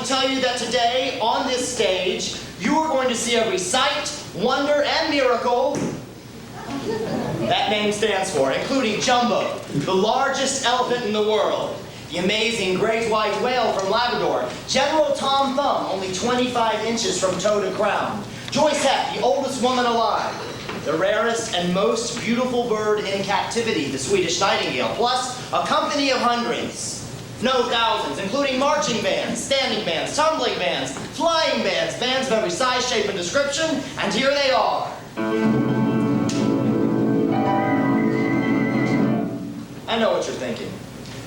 to tell you that today, on this stage, you are going to see every sight, wonder, and miracle that name stands for, including Jumbo, the largest elephant in the world, the amazing great white whale from Labrador, General Tom Thumb, only 25 inches from toe to crown, Joyce Heck, the oldest woman alive, the rarest and most beautiful bird in captivity, the Swedish nightingale, plus a company of hundreds. No, thousands, including marching bands, standing bands, tumbling bands, flying bands, bands of every size, shape, and description, and here they are. I know what you're thinking.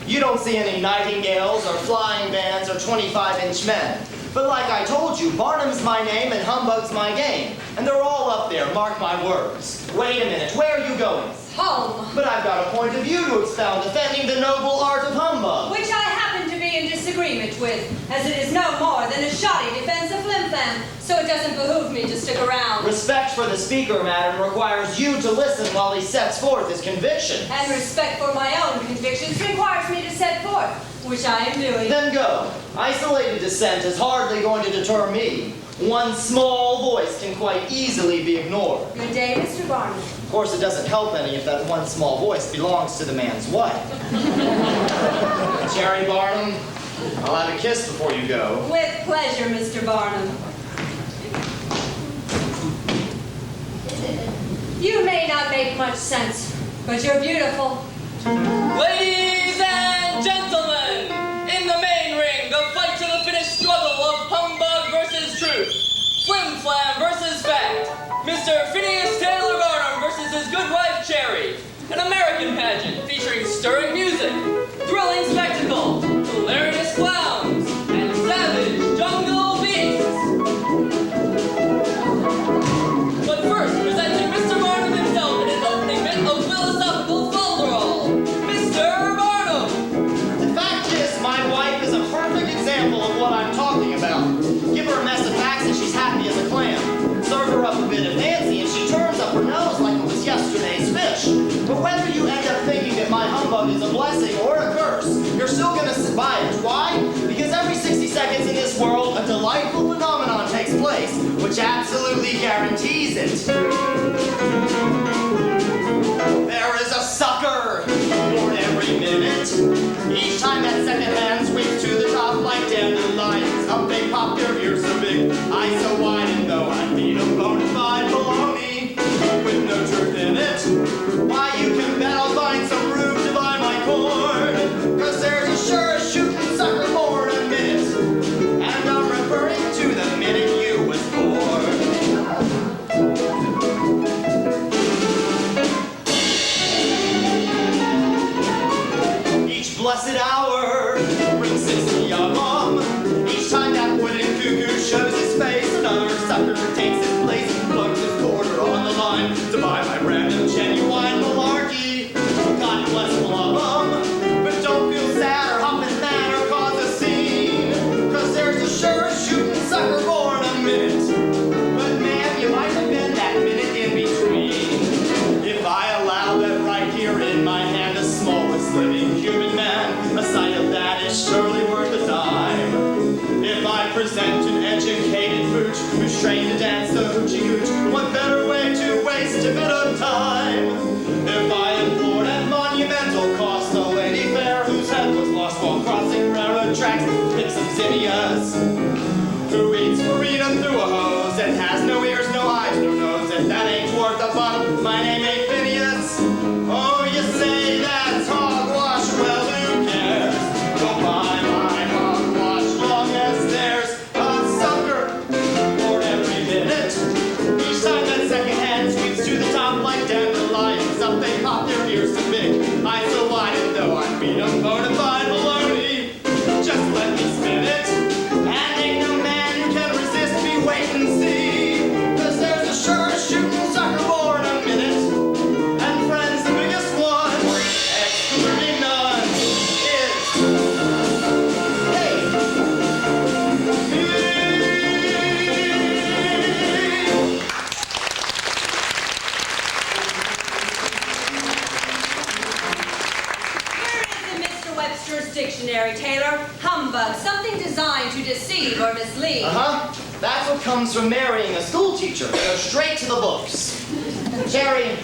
You don't see any nightingales or flying bands or 25-inch men. But like I told you, Barnum's my name and humbug's my game. And they're all up there, mark my words. Wait a minute, where are you going? Home. But I've got a point of view to expound, defending the noble art of humbug. Which I happen to be in disagreement with, as it is no more than a shoddy defense of flim-flam, so it doesn't behoove me to stick around. Respect for the speaker, madam, requires you to listen while he sets forth his convictions. And respect for my own convictions requires me to set forth, which I am doing. Then go. Isolated dissent is hardly going to deter me. One small voice can quite easily be ignored. Good day, Mr. Barnum. Of course, it doesn't help any if that one small voice belongs to the man's wife. Cherry Barnum, I'll have a kiss before you go. With pleasure, Mr. Barnum. You may not make much sense, but you're beautiful. Ladies and gentlemen, in the main ring, the fight to the finish struggle of humbug versus truth, flim flam versus fact, Mr. Phineas Taylor Barnum versus his good wife Cherry, an American pageant featuring stirring music, thrilling spectacle, hilarious clowns, and savage jungle beasts. But first, presenting Mr. Barnum himself in his opening bit of philosophical folderol, Mr. Barnum! The fact is, my wife is a perfect example of what I'm talking about. Give her a mess of facts and she's happy as a clam. Serve her up a bit of Nancy and she turns up her nose like it was yesterday's fish. But whether you end up thinking that my humbug is a blessing or a curse, you're still going to sit by it. Why? Because every 60 seconds in this world, a delightful phenomenon takes place, which absolutely guarantees it. There is a sucker born every minute. Each time that second hand sweeps to the top like dandelions, up they pop, their ears so big, eyes so wide, and though I feed them bona fide baloney with no truth in it, why you can bet I'll find some room to buy my corn, cause there's a sure as shooting sucker born a minute, and I'm referring to the minute you was born. Each blessed hour brings 60 of them. Each time that wooden cuckoo shows his face, another sucker takes his place and floats his quarter on the line to buy my random genuine malarkey. God bless all of them, but don't feel sad or hop and mad or cause a scene, cause there's a sure shooting sucker born a minute. But ma'am, you might have been that minute in between. If I allow that right here in my hand, the smallest living human man, a sight of that is surely worth a dime. If I present an educated pooch who's trained to dance the hoochie hooch, what better way to waste a bit of time? If I implored at monumental cost a lady fair whose head was lost while crossing railroad tracks, pick some zinnias, who eats freedom through a hose and has no ears, no eyes, no nose. If that ain't worth a buck, my name ain't Phineas. Oh, you say that's hogwash? Well, who cares? Go buy my hogwash long as there's a sucker for every minute. Each time that second hand sweeps to the top like dandelions, up they pop, their ears so big, eyes so wide, and though I feed them bona fide baloney, just let me spin it. And ain't no man who can resist me, wait and see, cause there's a sure shooting sucker born a minute. dictionary, Taylor. Humbug, something designed to deceive or mislead. Uh-huh. That's what comes from marrying a school teacher. Go straight to the books. Jerry,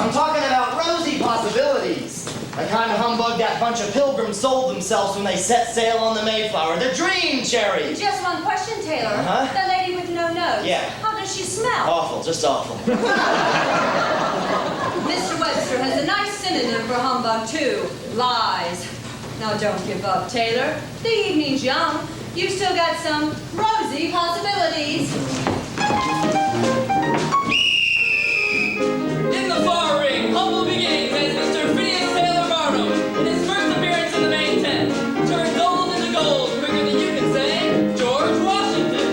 I'm talking about rosy possibilities. The kind of humbug that bunch of pilgrims sold themselves when they set sail on the Mayflower. The dream, Cherry! Just one question, Taylor. Uh-huh. The lady with no nose. Yeah. How does she smell? Awful, just awful. Mr. Webster has a nice synonym for humbug, too. Lies. Now don't give up, Taylor. The evening's young. You've still got some rosy possibilities. In the far ring, humble beginnings as Mr. Phineas Taylor Barnum, in his first appearance in the main tent, turned gold into gold quicker than you can say, George Washington.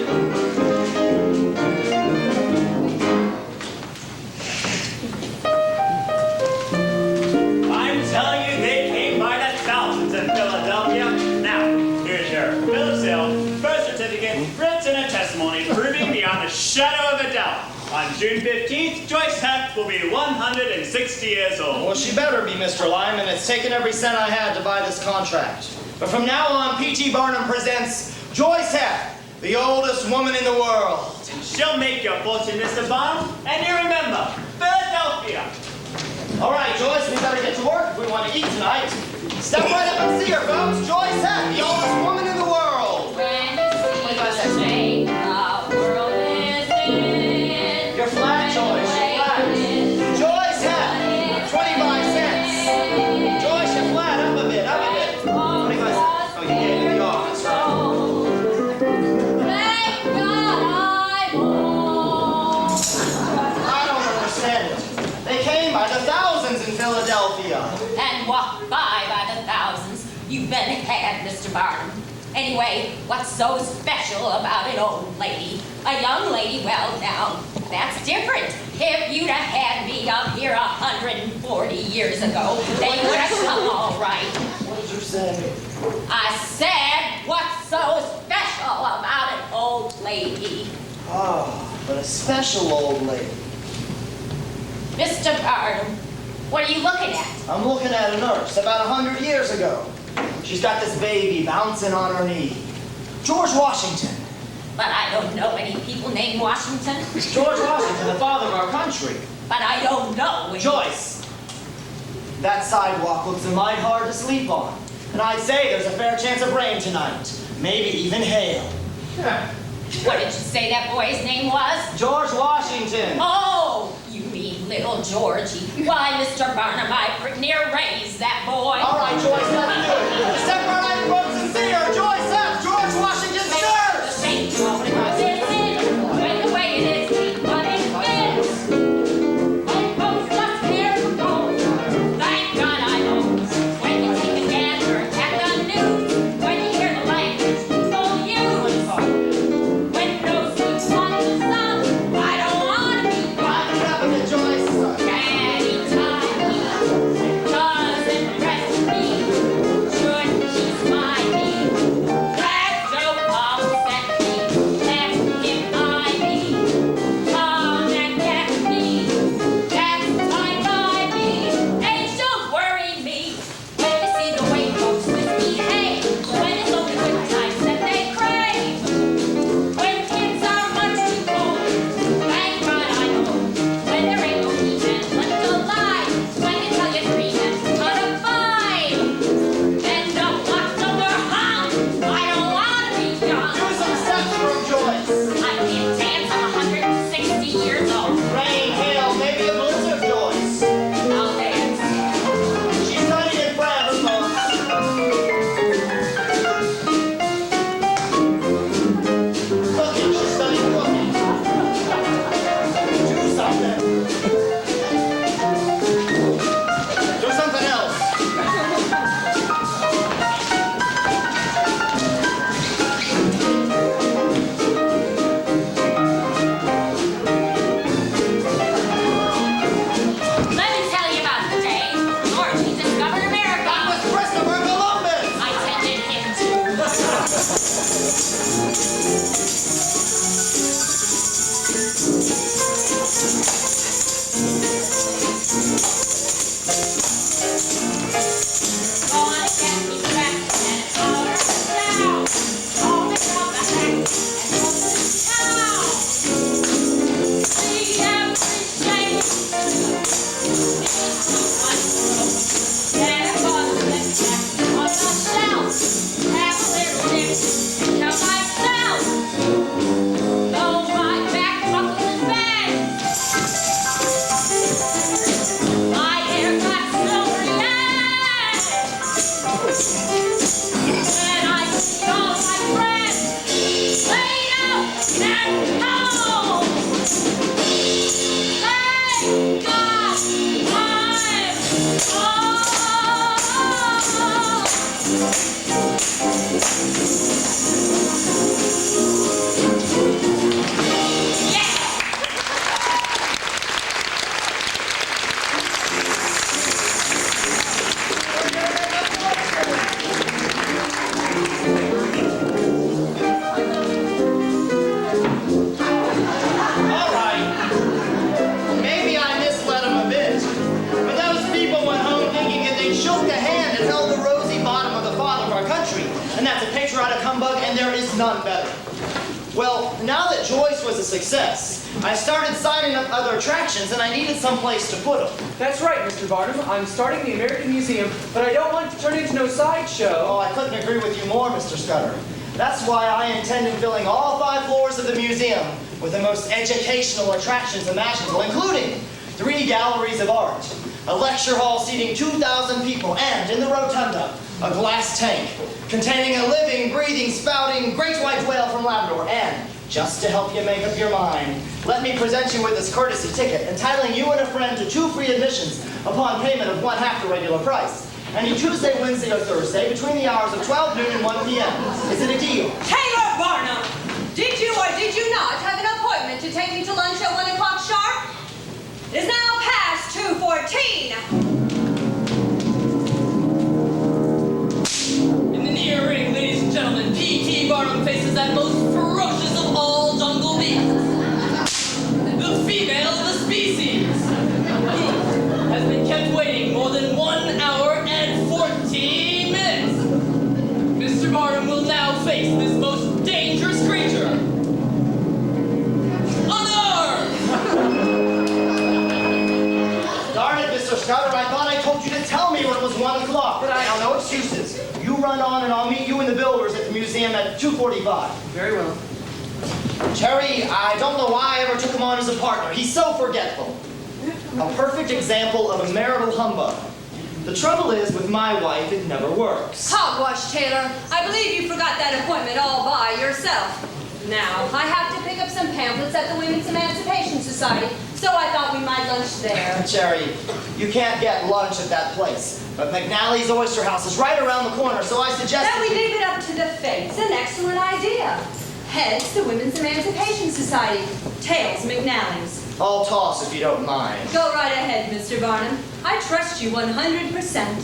I'm telling you, they came by the thousands in Philadelphia. Now, here's your bill of sale, birth certificate, prints, and a testimony proving beyond a shadow of a doubt. On June 15th, Joyce Heft will be 160 years old. Well, she better be, Mr. Lyman. It's taken every cent I had to buy this contract. But from now on, P.T. Barnum presents Joyce Heft, the oldest woman in the world. She'll make your fortune, Mr. Barnum. And you remember, Philadelphia. All right, Joyce, we better get to work if we want to eat tonight. Step right up and see her, folks. Joyce Heft, the oldest woman in the world. When you see the shape the world is in, You're flat, Joyce. You're flat. Joyce Heft, 25 cents. Joyce, you're flat. Up a bit, up a bit. 25 cents. Oh, you gave me the office, right? thank God I'm home. I don't understand it. They came by the thousands in Philadelphia. And walked by the thousands. You've been had, Mr. Barnum. Anyway, what's so special about an old lady? A young lady, well, now, that's different. If you'd have had me up here 140 years ago, they would have come all right. What did you say? I said, what's so special about an old lady? Oh, but a special old lady. Mr. Barnum, what are you looking at? I'm looking at a nurse about 100 years ago. She's got this baby bouncing on her knee. George Washington. But I don't know any people named Washington. George Washington, the father of our country. But I don't know any. Joyce, that sidewalk looks a mite hard to sleep on. And I'd say there's a fair chance of rain tonight. Maybe even hail. What did you say that boy's name was? George Washington. Oh, you mean little Georgie. Why, Mr. Barnum, I pretty near raised that boy. All right, Joyce, let's do it. Step right up, folks, and see her. Joyce Heft, George Washington's nurse. Thank you. This is when the way it is, but it fits. When folks just hear from home, thank God I'm home. When you take a gander at the news, when you hear the language people use, when no sleep on the sun, I don't want to be Right, get up a bit, Joyce. anytime doesn't rest me. Should she smile me? All right. Maybe I misled him a bit. But those people went home thinking that they shook the hand and held the rosy bottom of the father of our country. And that's a patriotic humbug, and there is none better. Well, now that Joyce was a success, I started signing up other attractions, and I needed some place to put them. That's right, Mr. Barnum. I'm starting the American Museum, but I don't want it to turn into no sideshow. Oh, I couldn't agree with you more, Mr. Scudder. That's why I intend on filling all 5 floors of the museum with the most educational attractions imaginable, including 3 galleries of art, a lecture hall seating 2,000 people, and, in the rotunda, a glass tank containing a living, breathing, spouting great white whale from Labrador. And, just to help you make up your mind, let me present you with this courtesy ticket entitling you and a friend to 2 free admissions upon payment of 1/2 the regular price. Any Tuesday, Wednesday, or Thursday between the hours of 12 noon and 1 p.m. Is it a deal? Taylor Barnum, did you or did you not have an appointment to take me to lunch at 1 o'clock sharp? It is now past 2:14. In the near ring, ladies and gentlemen, P.T. Barnum faces that most ferocious of all jungle beasts. The female of the species. Who has been kept waiting more than 1 hour and 14 minutes. Mr. Barnum will now face this most dangerous creature. Unarmed! Darn it, Mr. Scudder, I thought I told you to tell me when it was 1 o'clock. But Now, no excuses. You run on and I'll meet you and the builders at the museum at 2:45. Very well. Terry, I don't know why I ever took him on as a partner. He's so forgetful. A perfect example of a marital humbug. The trouble is, with my wife, it never works. Hogwash, Taylor. I believe you forgot that appointment all by yourself. Now, I have to pick up some pamphlets at the Women's Emancipation Society, so I thought we might lunch there. Cherry, you can't get lunch at that place. But McNally's Oyster House is right around the corner, so I suggest Then we leave it up to the fates. An excellent idea. Heads, the Women's Emancipation Society. Tails, McNally's. I'll toss if you don't mind. Go right ahead, Mr. Barnum. I trust you 100%.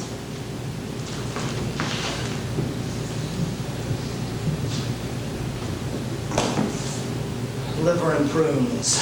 Liver and prunes.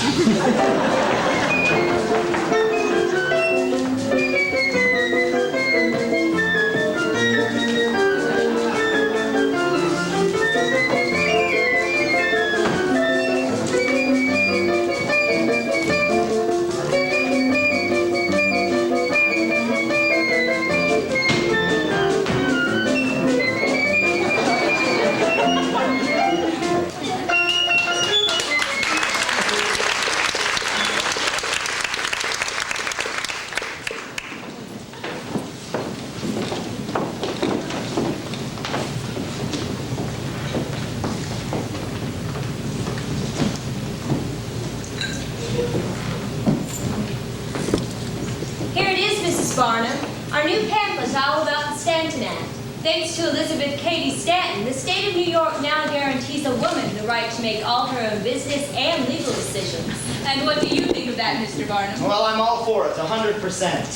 Here it is, Mrs. Barnum. Our new pamphlet all about the Stanton Act. Thanks to Elizabeth Cady Stanton, the state of New York now guarantees a woman the right to make all her own business and legal decisions. And what do you think of that, Mr. Barnum? Well, I'm all for it, 100%.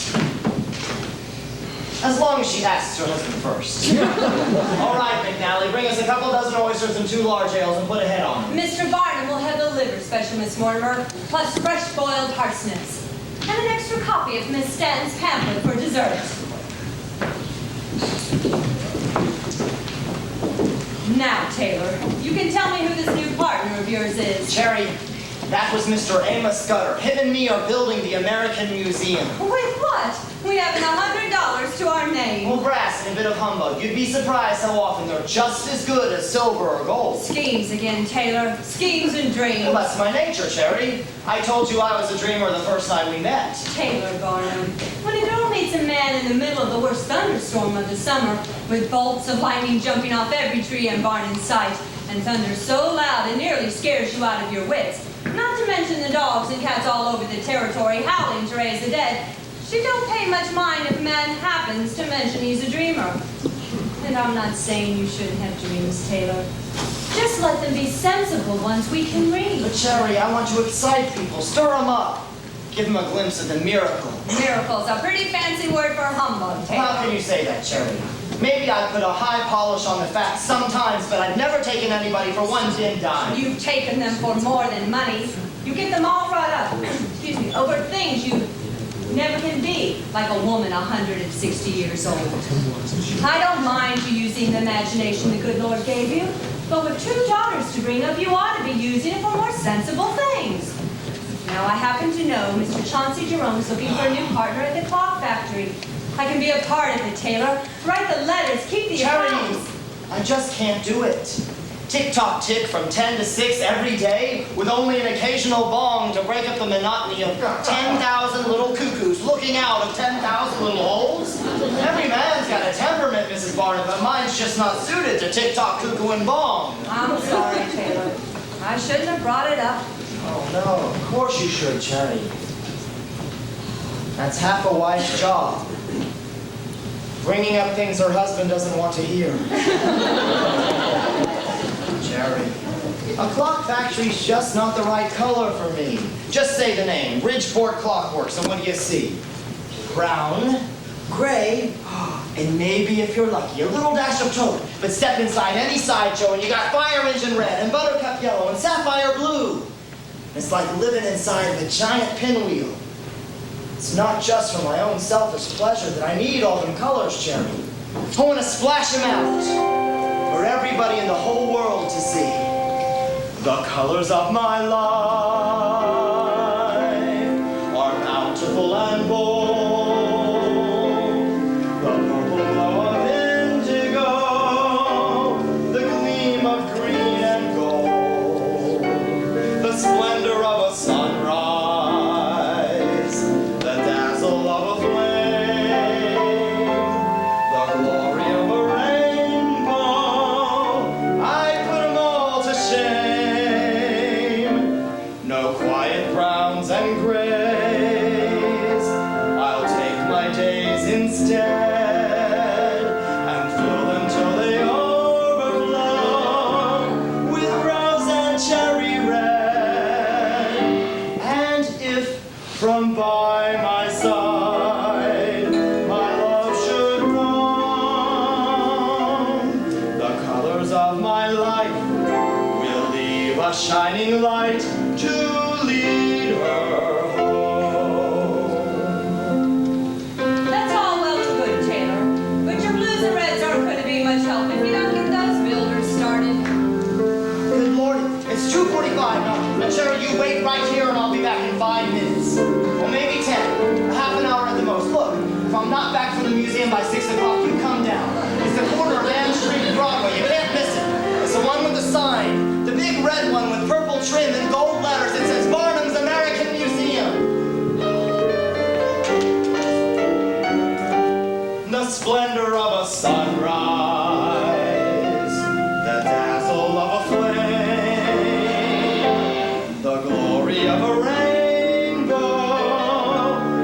As long as she asks her husband first. All right, McNally, bring us a couple dozen oysters and 2 large ales and put a head on them. Mr. Barnum will have the liver special, Miss Mortimer, plus fresh boiled parsnips. And an extra copy of Miss Stanton's pamphlet for dessert. Now, Taylor, you can tell me who this new partner of yours is. Cherry, that was Mr. Amos Scudder. Him and me are building the American Museum. With what? We have $100 to our name. Well, brass and a bit of humbug. You'd be surprised how often they're just as good as silver or gold. Schemes again, Taylor. Schemes and dreams. Well, that's my nature, Cherry. I told you I was a dreamer the first night we met. Taylor Barnum. When a girl meets a man in the middle of the worst thunderstorm of the summer, with bolts of lightning jumping off every tree and barn in sight, and thunder so loud it nearly scares you out of your wits, not to mention the dogs and cats all over the territory howling to raise the dead, she don't pay much mind if a man happens to mention he's a dreamer. And I'm not saying you shouldn't have dreams, Taylor. Just let them be sensible ones we can read. But Cherry, I want to excite people, stir them up. Give them a glimpse of the miracle. Miracle's a pretty fancy word for humbug, Taylor. How can you say that, Cherry? Maybe I put a high polish on the facts sometimes, but I've never taken anybody for one dim dime. You've taken them for more than money. You get them all brought up, excuse me, over things you never can be, like a woman 160 years old. I don't mind you using the imagination the good Lord gave you, but with two daughters to bring up, you ought to be using it for more sensible things. Now, I happen to know Mr. Chauncey Jerome is looking for a new partner at the clock factory. I can be a part of it, Taylor. Write the letters, keep the Cherry, accounts. I just can't do it. Tick-tock tick from 10 to 6 every day with only an occasional bong to break up the monotony of 10,000 little cuckoos looking out of 10,000 little holes. Every man's got a temperament, Mrs. Barnum, but mine's just not suited to tick-tock, cuckoo, and bong. I'm sorry, Taylor. I shouldn't have brought it up. Oh, no, of course you should, Cherry. That's half a wife's job. Bringing up things her husband doesn't want to hear. Cherry, a clock factory's just not the right color for me. Just say the name, Bridgeport Clockworks, and what do you see? Brown, gray, and maybe, if you're lucky, a little dash of taupe. But step inside any sideshow and you got fire engine red and buttercup yellow and sapphire blue. It's like living inside of a giant pinwheel. It's not just for my own selfish pleasure that I need all them colors, Cherry. I want to splash them out for everybody in the whole world to see. The colors of my life are bountiful and bold. The purple glow of indigo, the gleam of green and gold, the splendor of a sunrise, the dazzle of a flame, the glory of a rainbow. I put them all to shame. No quiet browns and grays. I'll take my days instead and fill them till they overflow with rose and cherry red. And if from by my side my love should roam, the colors of my life will leave a shining light to lead her home. That's all well and good, Taylor. But your blues and reds aren't going to be much help if you don't get those builders started. Good Lord, it's 2:45 now. Cherry, you wait right here and I'll be back in 5 minutes. Or maybe 10. A half an hour at the most. Look, if I'm not back from the museum by 6 o'clock, you come down. It's the corner of Ann Street and Broadway. You can't miss it. It's the one with the sign. The big red one with purple trim and gold letters. It says Barnum's American Museum. The splendor of a sunrise, the dazzle of a flame, the glory of a rainbow.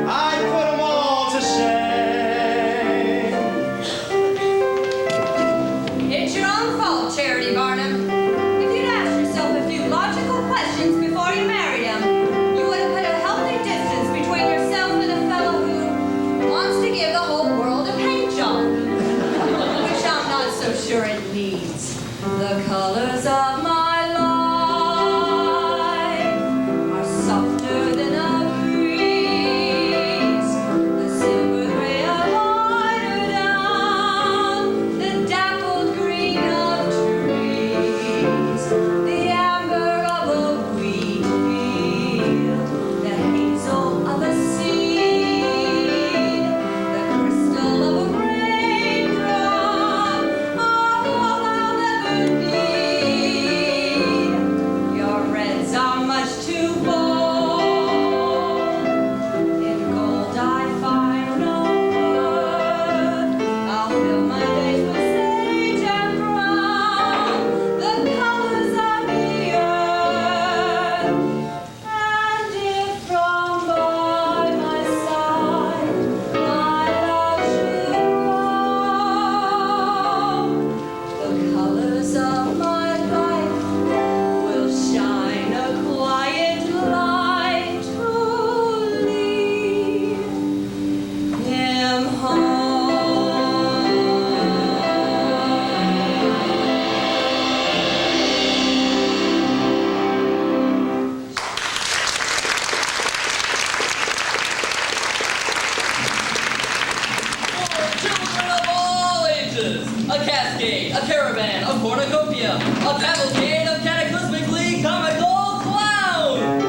I put them all to shame. It's your own fault, Charity Barnum. If you'd asked yourself a few logical questions before you married him, you would have put a healthy distance between yourself and a fellow who wants to give the whole world a paint job. Which caravan, a cornucopia, a cavalcade of cataclysmically comical clowns.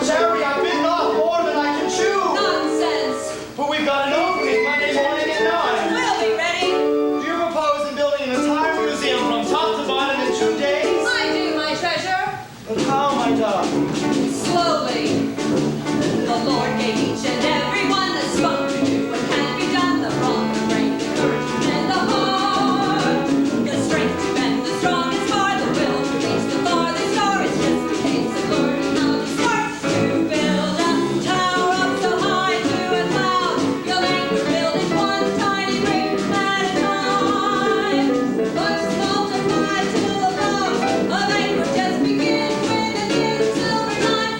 Jerry, I've bitten off more than I can chew. Nonsense. But we've got an opening Monday morning at 9. We'll be ready. Do you propose in building an entire museum from top to bottom in 2 days? I do, my treasure. But how, my dog? Slowly. The Lord gave each and every one the spunk to do what can be done. The wrong, the brain, the courage, and the heart. The strength to bend the strongest bar, the will to reach the farthest star. It's just a case of learning how to start. To build a tower up so high to a cloud. You'll anchor build it one tiny brick at a time. Let's multiply till above. A banquet just begins with a new silver line.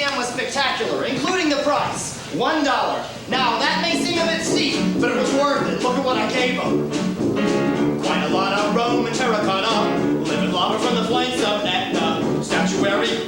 That is spectacular, including the price, $1. Now, that may seem a bit steep, but it was worth it. Look at what I gave them. Quite a lot of Roman terracotta, living lava from the flanks of Etna, statuary,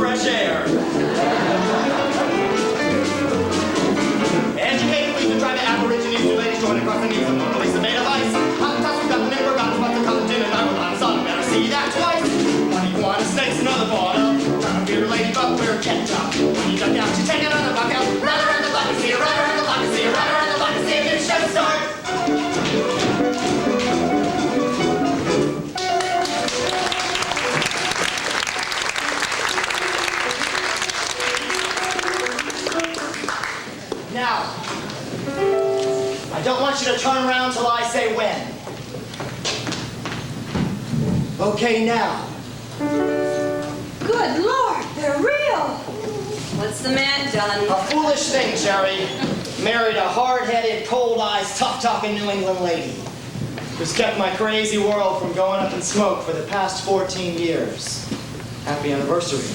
fresh air. Educated, we should try to aborigines, two ladies join across the knees of Mona Lisa made of ice. Hot toss, we got the nipper, got spots of collagen, and I will on sun, better see that twice. Money, iguana, snakes, another bottle. Trying to beer, ladybug, wear a cat top. When you duck out, you take another buck out. Run around the block and see her, run around the block and see her, run around the block and see her, get a show start. Now, I don't want you to turn around till I say when. Okay, now. Good Lord, they're real. What's the man done? A foolish thing, Jerry. Married a hard-headed, cold-eyed, tough-talking New England lady who's kept my crazy world from going up in smoke for the past 14 years. Happy anniversary.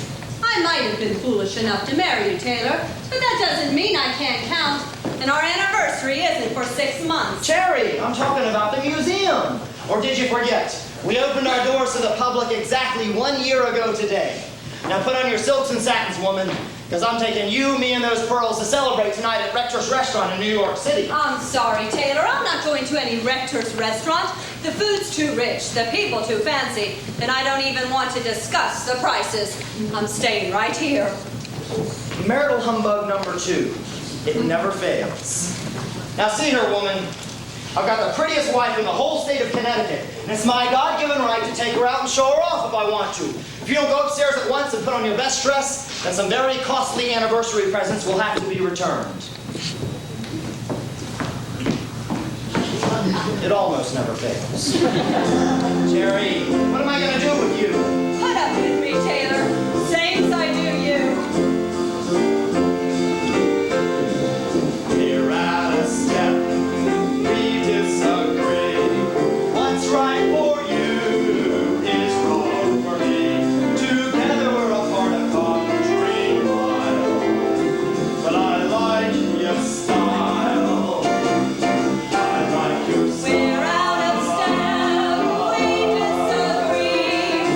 I might have been foolish enough to marry you, Taylor, but that doesn't mean I can't count. And our anniversary isn't for 6 months. Jerry, I'm talking about the museum. Or did you forget? We opened our doors to the public exactly 1 year ago today. Now put on your silks and satins, woman, because I'm taking you, me, and those pearls to celebrate tonight at Rector's Restaurant in New York City. I'm sorry, Taylor. I'm not going to any Rector's restaurant. The food's too rich, the people too fancy, and I don't even want to discuss the prices. I'm staying right here. Marital humbug number 2. It never fails. Now see here, woman. I've got the prettiest wife in the whole state of Connecticut, and it's my God-given right to take her out and show her off if I want to. If you don't go upstairs at once and put on your best dress, then some very costly anniversary presents will have to be returned. It almost never fails. Jerry, what am I going to do with you? Put up with me, Taylor. Same as I do you. We're at a step. We disagree. What's right for you is wrong for me. Together we're a part of country mile. But I like your style. I like your style. We're out of step. We disagree.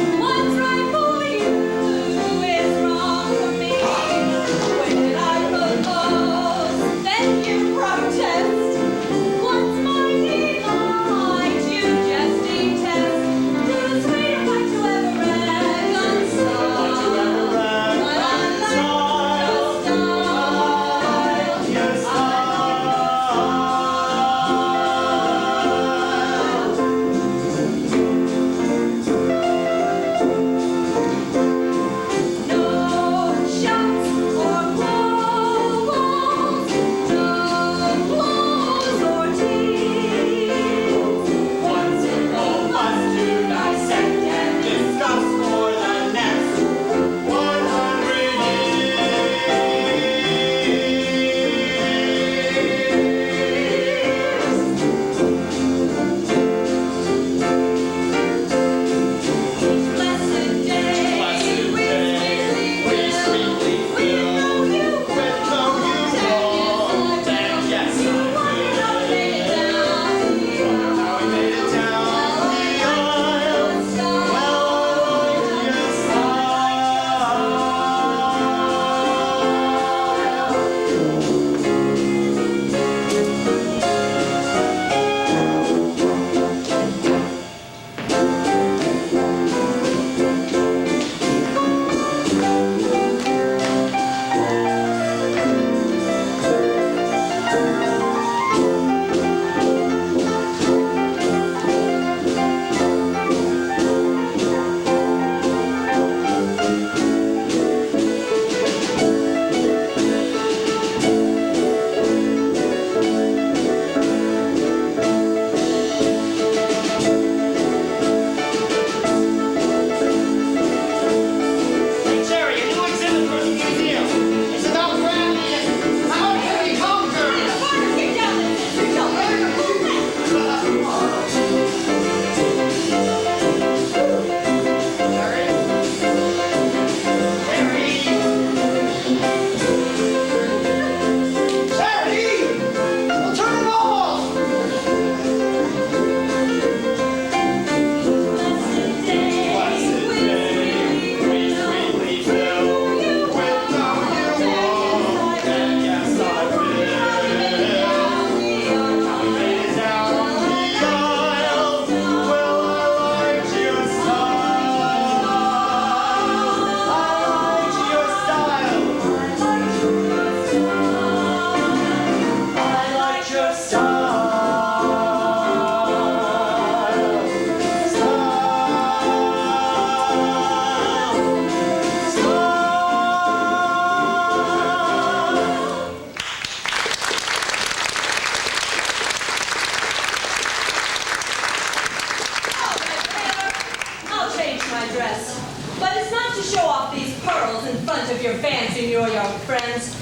in front of your fancy New York friends.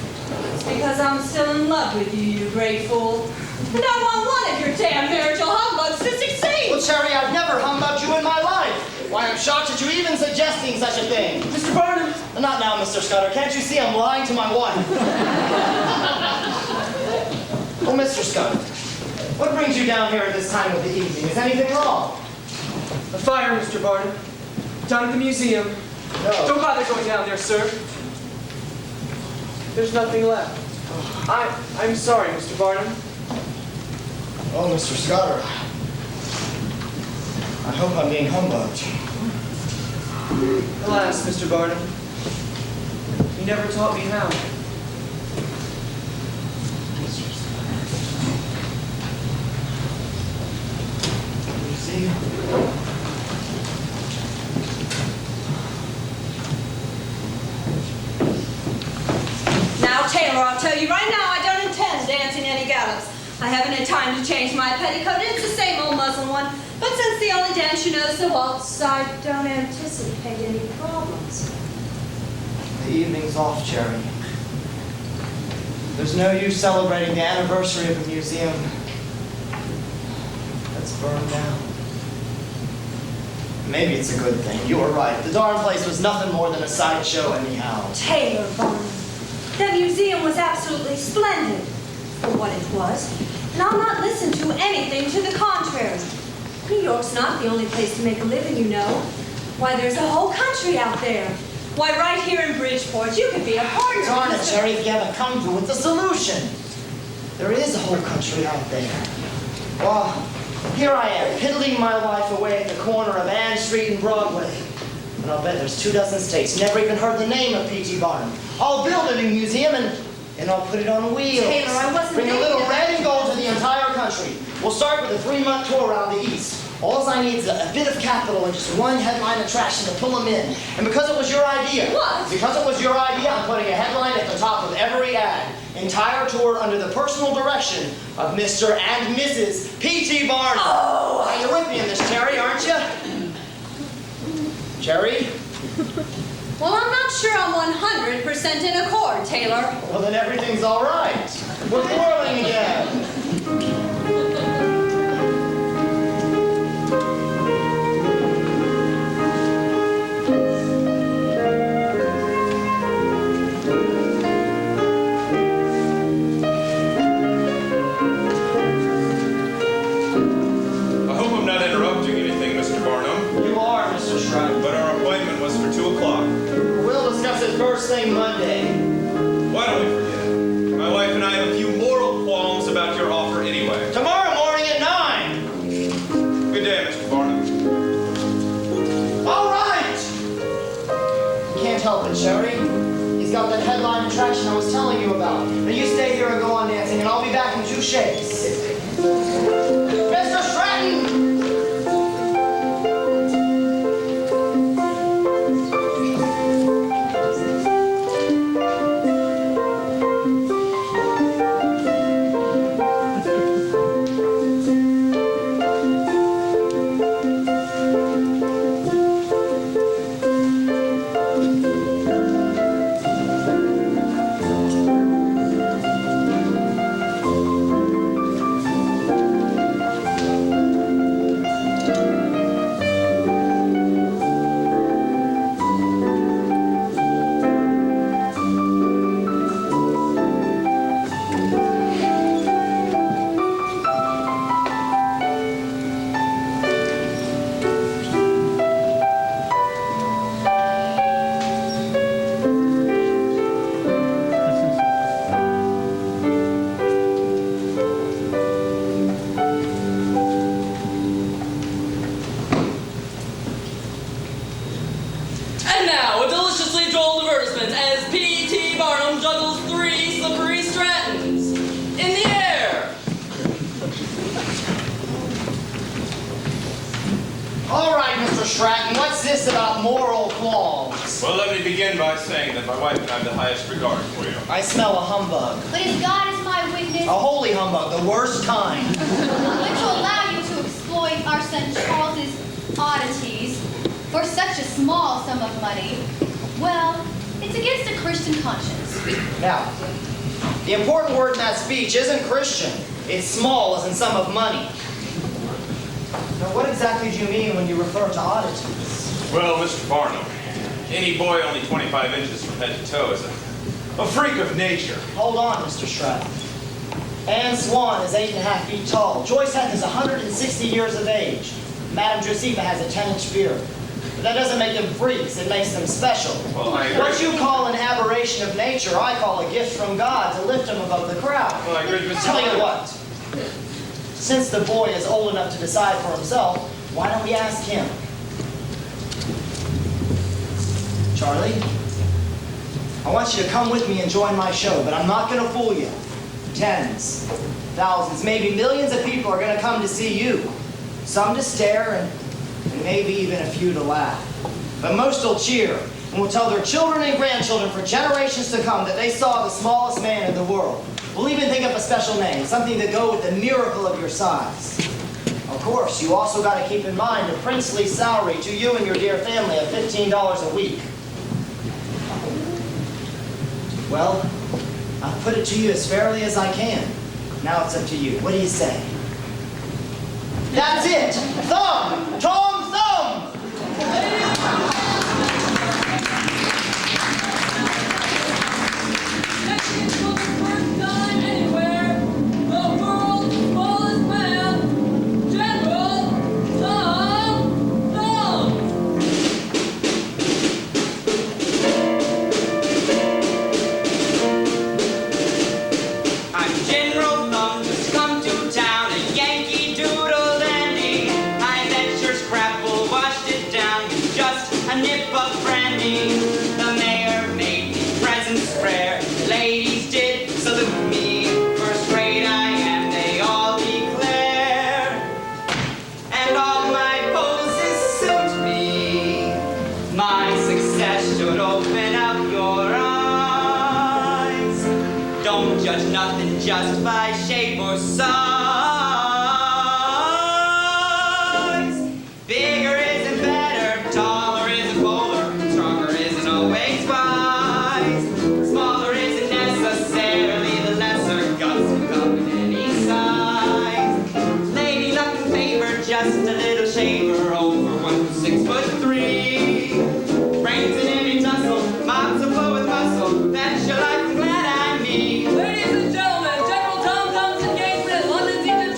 It's because I'm still in love with you, you great fool. And I want one of your damn marital humbugs to succeed. Well, Cherry, I've never humbugged you in my life. Why, I'm shocked at you even suggesting such a thing. Mr. Barnum! Not now, Mr. Scudder. Can't you see I'm lying to my wife? Well, Mr. Scudder, what brings you down here at this time of the evening? Is anything wrong? A fire, Mr. Barnum. Down at the museum. No. Don't bother going down there, sir. There's nothing left. I'm sorry, Mr. Barnum. Oh, Mr. Scudder. I hope I'm being humbugged. Alas, Mr. Barnum. You never taught me how. You see? Now, Taylor, I'll tell you right now, I don't intend dancing any gallops. I haven't had time to change my petticoat. It's the same old muslin one. But since the only dance you know is the waltz, I don't anticipate any problems. The evening's off, Cherry. There's no use celebrating the anniversary of a museum that's burned down. Maybe it's a good thing. You were right. The darn place was nothing more than a sideshow anyhow. Taylor, Barnum, that museum was absolutely splendid for what it was. And I'll not listen to anything to the contrary. New York's not the only place to make a living, you know. Why, there's a whole country out there. Why, right here in Bridgeport, you could be a partner. Darn it, Cherry, if you haven't come through with the solution. There is a whole country out there. Well, here I am, piddling my life away at the corner of Ann Street and Broadway. And I'll bet there's 24 states never even heard the name of P.T. Barnum. I'll build a new museum and I'll put it on wheels. Taylor, I wasn't Bring a thinking little of red that. and gold to the entire country. We'll start with a 3-month tour around the East. All I need is a bit of capital and just one headline attraction to pull them in. And because it was your idea. What? Because it was your idea, I'm putting a headline at the top of every ad. Entire tour under the personal direction of Mr. and Mrs. P.T. Barnum. Oh! Now, you're with me in this, Cherry, aren't you? Cherry? Well, I'm not sure I'm 100% in accord, Taylor. Well, then everything's all right. We're quarreling again. I hope I'm not interrupting anything, Mr. Barnum, You are, Mr. Shrug. but our appointment was for 2 o'clock. We'll discuss it first thing Monday. Why don't we forget it? My wife and I have a few moral qualms about your offer anyway. Tomorrow morning at 9. Good day, Mr. Barnum. All right! Can't help it, Cherry. He's got that headline attraction I was telling you about. Now you stay here and go on dancing, and I'll be back in 2 shakes. Mr. Stratton! And now, a deliciously droll advertisement as P.T. Barnum juggles 3 slippery Strattons in the air. All right, Mr. Stratton, what's this about moral qualms? Well, let me begin by saying that my wife and I have the highest regard for you. I smell a humbug. But if God is my witness, A holy humbug, the worst kind. which will allow you to exploit our son Charles's oddities for such a small sum of money, well, it It's against a Christian conscience. Now, the important word in that speech isn't Christian. It's small, as in sum of money. Now, what exactly do you mean when you refer to oddities? Well, Mr. Barnum, any boy only 25 inches from head to toe is a freak of nature. Hold on, Mr. Shreve. Anne Swan is 8.5 feet tall. Joyce Heth is 160 years of age. Madame Josepha has a 10-inch beard. But that doesn't make them freaks. It makes them special. Well, I agree. What you call an aberration of nature, I call a gift from God to lift them above the crowd. Well, I agree with Mr. Tell you Barnum. what. Since the boy is old enough to decide for himself, why don't we ask him? Charlie, I want you to come with me and join my show, but I'm not going to fool you. Tens, thousands, maybe millions of people are going to come to see you. Some to stare and maybe even a few to laugh. But most will cheer and will tell their children and grandchildren for generations to come that they saw the smallest man in the world. We'll even think of a special name, something to go with the miracle of your size. Of course, you also got to keep in mind a princely salary to you and your dear family of $15 a week. Well, I've put it to you as fairly as I can. Now it's up to you. What do you say? That's it! Thumb! Tom Thumb! Second for the first time anywhere, the world's smallest man, General Tom Thumb. I'm General Thumb, just come to town, a Yankee Doodle dandy. I bet your Scrapple washed it down with just a nip of brandy. The mayor made me presents rare, the ladies did salute me. First rate I am, they all declare, and all my poses suit me. My success should open up your eyes. Don't judge nothing just by shape or size. Bigger isn't better, taller isn't bolder, stronger isn't always wise. Smaller isn't necessarily the lesser, guts can come in any size. Lady luck and favor, just a little shaver over 1 who's 6'3". Brains in any tussle, moms a flow with muscle. That's your life, I'm glad I need. Ladies and gentlemen, General Tom Thumb's in Gainesville, London's Egypt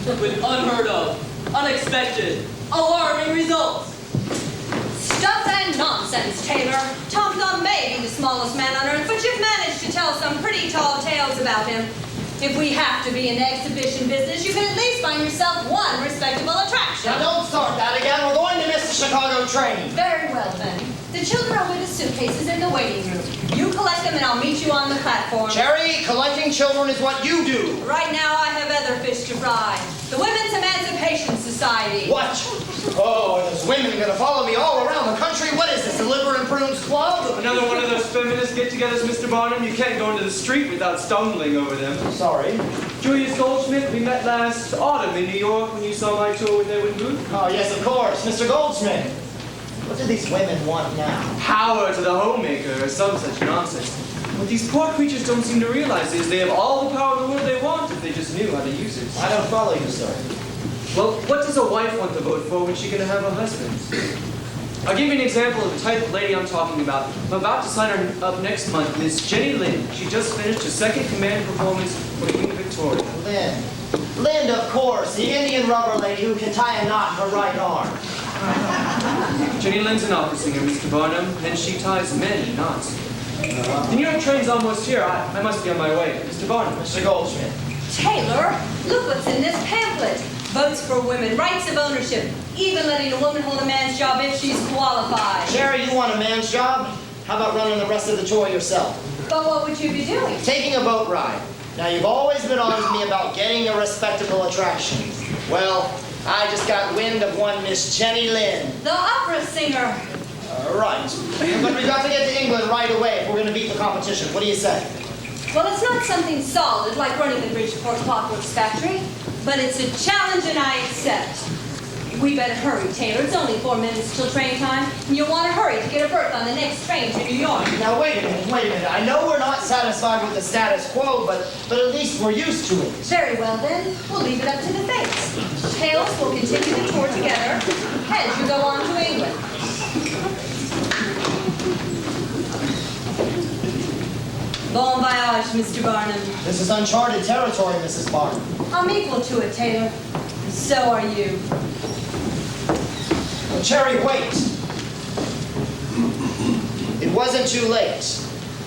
with unheard of, unexpected, alarming results. Stuff and nonsense, Taylor. Tom's not maybe the smallest man on earth, but you've managed to tell some pretty tall tales about him. If we have to be in the exhibition business, you can at least find yourself one respectable attraction. Now don't start that again. We're going to miss the Chicago train. Very well, then. The children are with the suitcases in the waiting room. You collect them and I'll meet you on the platform. Cherry, collecting children is what you do. Right now I have other fish to fry. The Women's Emancipation Society. What? Oh, and there's women going to follow me all around the country. What is this, the Liver and Prunes Club? Another one of those feminist get-togethers, Mr. Barnum. You can't go into the street without stumbling over them. Sorry. Julius Goldschmidt, we met last autumn in New York when you saw my tour with Edwin Booth. Oh, yes, of course. Mr. Goldsmith. What do these women want now? Power to the homemaker, or some such nonsense. What these poor creatures don't seem to realize is they have all the power in the world they want if they just knew how to use it. I don't follow you, sir. Well, what does a wife want to vote for when she can have a husband? I'll give you an example of the type of lady I'm talking about. I'm about to sign her up next month, Miss Jenny Lind. She just finished her second command performance for Queen Victoria. Lind. Lind, of course, the Indian rubber lady who can tie a knot in her right arm. Jenny Lind's an opera singer, Mr. Barnum, and she ties many knots. The New York train's almost here. I must be on my way. Mr. Barnum. Mr. Goldschmidt. Taylor, look what's in this pamphlet. Votes for women, rights of ownership, even letting a woman hold a man's job if she's qualified. Cherry, you want a man's job? How about running the rest of the tour yourself? But what would you be doing? Taking a boat ride. Now, you've always been on with me about getting a respectable attraction. Well, I just got wind of one Miss Jenny Lind. The opera singer. Right. But we've got to get to England right away if we're going to beat the competition. What do you say? Well, it's not something solid like running the Bridgeport Clockworks factory, but it's a challenge and I accept. We better hurry, Taylor. It's only 4 minutes till train time, and you'll want to hurry to get a berth on the next train to New York. Now, wait a minute. I know we're not satisfied with the status quo, but at least we're used to it. Very well, then. We'll leave it up to the fates. Tails will continue the tour together as you go on to England. Bon voyage, Mr. Barnum. This is uncharted territory, Mrs. Barnum. I'm equal to it, Taylor. So are you. Cherry, wait. It wasn't too late.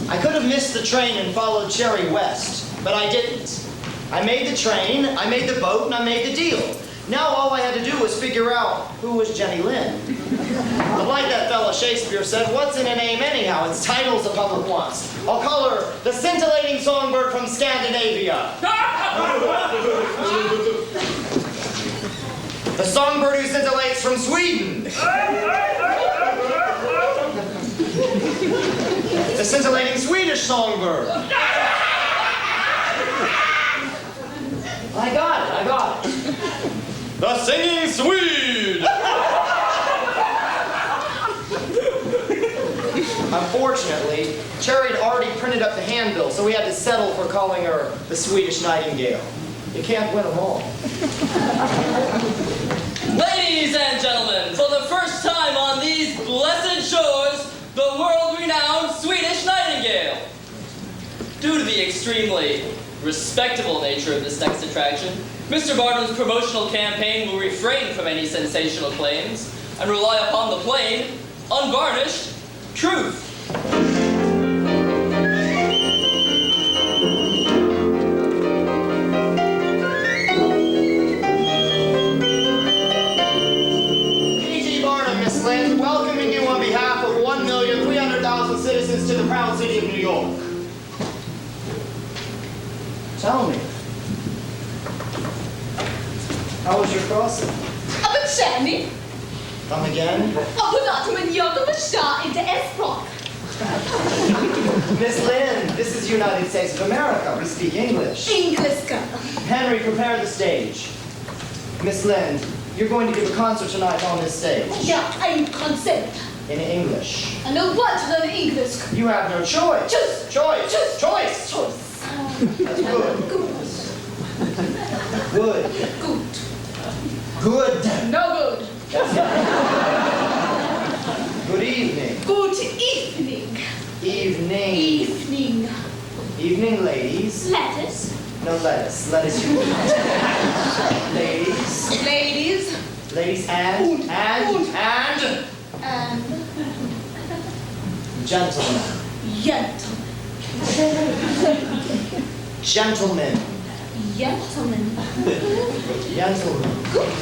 I could have missed the train and followed Cherry west, but I didn't. I made the train, I made the boat, and I made the deal. Now all I had to do was figure out who was Jenny Lind. But like that fella Shakespeare said, what's in a name anyhow? Its title's the public wants. I'll call her the scintillating songbird from Scandinavia. The songbird who scintillates from Sweden. The scintillating Swedish songbird. I got it. The singing Swede! Unfortunately, Cherry had already printed up the handbill, so we had to settle for calling her the Swedish Nightingale. You can't win them all. Ladies and gentlemen, for the first time on these blessed shores, the world-renowned Swedish Nightingale. Due to the extremely respectable nature of this next attraction, Mr. Barnum's promotional campaign will refrain from any sensational claims and rely upon the plain, unvarnished truth. P.G. Barnum, Miss Lind, welcoming you on behalf of 1,300,000 citizens to the proud city of New York. Tell me, how was your crossing? Betjäning Come again? av polisen jag översta inte S-språk. Miss Lind, this is United States of America. We speak English. Engelska. Henry, prepare the stage. Miss Lind, you're going to give a concert tonight on this stage. Ja, en konsert. In English. I know what to learn English. You have no choice. Choose. Choice. Choose. Choice. Choice. That's good. Good. Good. Good. Good. No good. Good evening. Good evening. Evening. Evening. Evening, ladies. Lettuce. No lettuce. Lettuce you eat. Ladies. ladies, and gentlemen. Gentlemen.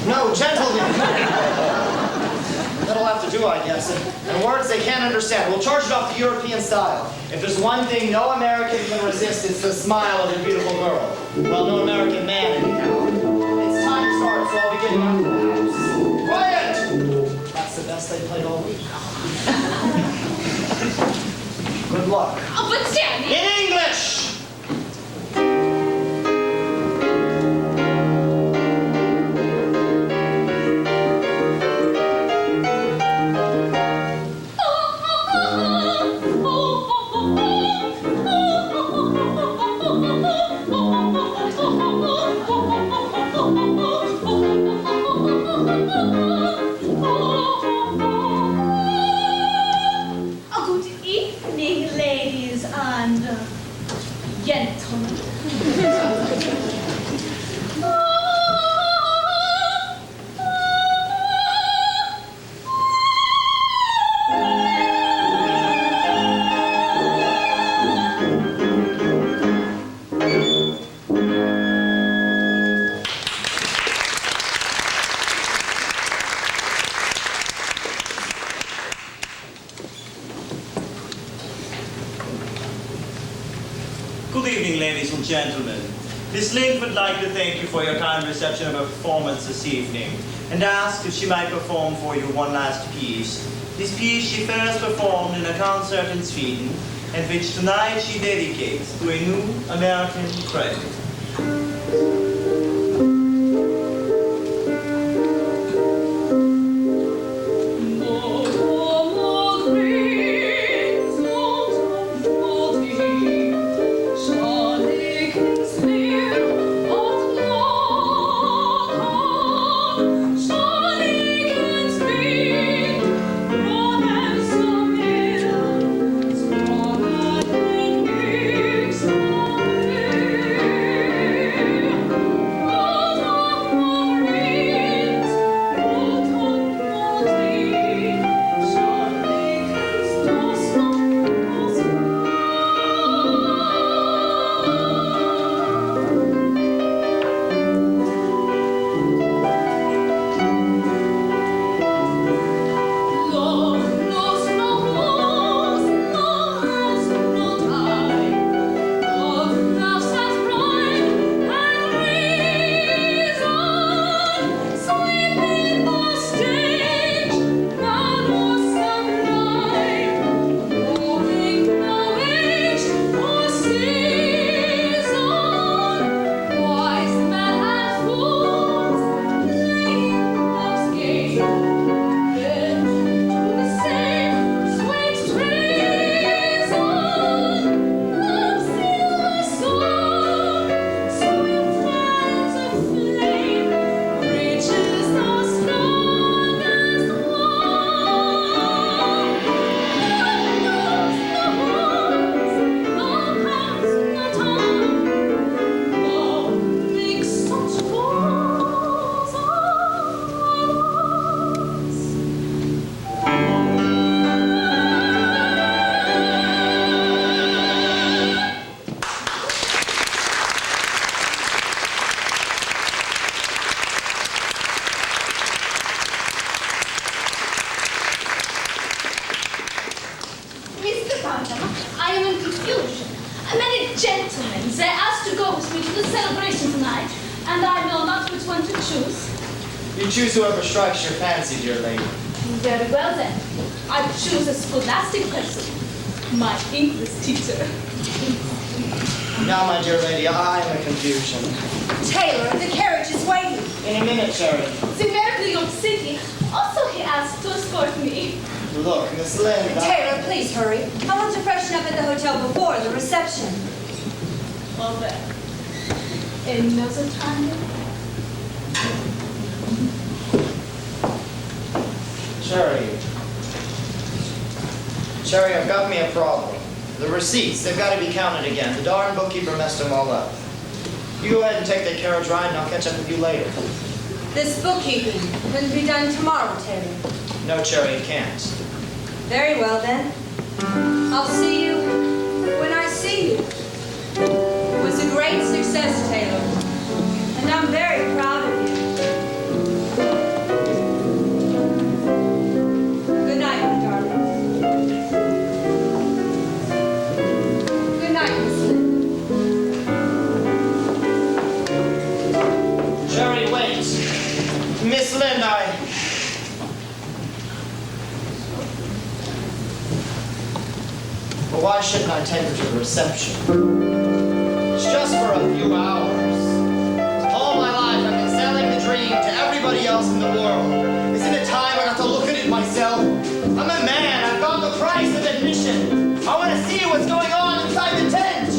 No, gentlemen. That'll have to do, I guess. And words they can't understand. We'll charge it off the European style. If there's one thing no American can resist, it's the smile of a beautiful girl. Well, no American man, anyhow. It's time to start, so I'll be getting out of the house. Quiet! That's the best they played all week. Good luck. Oh, but Sammy! In English! Good evening, ladies and gentlemen. Miss Lind would like to thank you for your kind reception of her performance this evening and ask if she might perform for you one last piece. This piece she first performed in a concert in Sweden and which tonight she dedicates to a new American friend. I am in confusion. Many gentlemen, they asked to go with me to the celebration tonight, and I know not which one to choose. You choose whoever strikes your fancy, dear lady. Very well then. I choose a scholastic person, my English teacher. Now, my dear lady, I am in confusion. Taylor, the carriage is waiting. In a minute, Cherry. The mayor of New York City also he asked to escort me. Look, Miss Lind. Taylor, please hurry. I want to freshen up at the hotel before the reception. Well then, another time. Cherry, I've got me a problem. The receipts, they've got to be counted again. The darn bookkeeper messed them all up. You go ahead and take that carriage ride, and I'll catch up with you later. This bookkeeping couldn't be done tomorrow, Terry. No, Cherry, it can't. Very well, then. I'll see you when I see you. It was a great success, Taylor, and I'm very proud of you. Good night, my darling. Good night, Miss Lynn. Cherry, wait. Miss Lynn, But why shouldn't I take her to the reception? It's just for a few hours. All my life I've been selling the dream to everybody else in the world. Isn't it time I got to look at it myself? I'm a man. I've got the price of admission. I want to see what's going on inside the tent.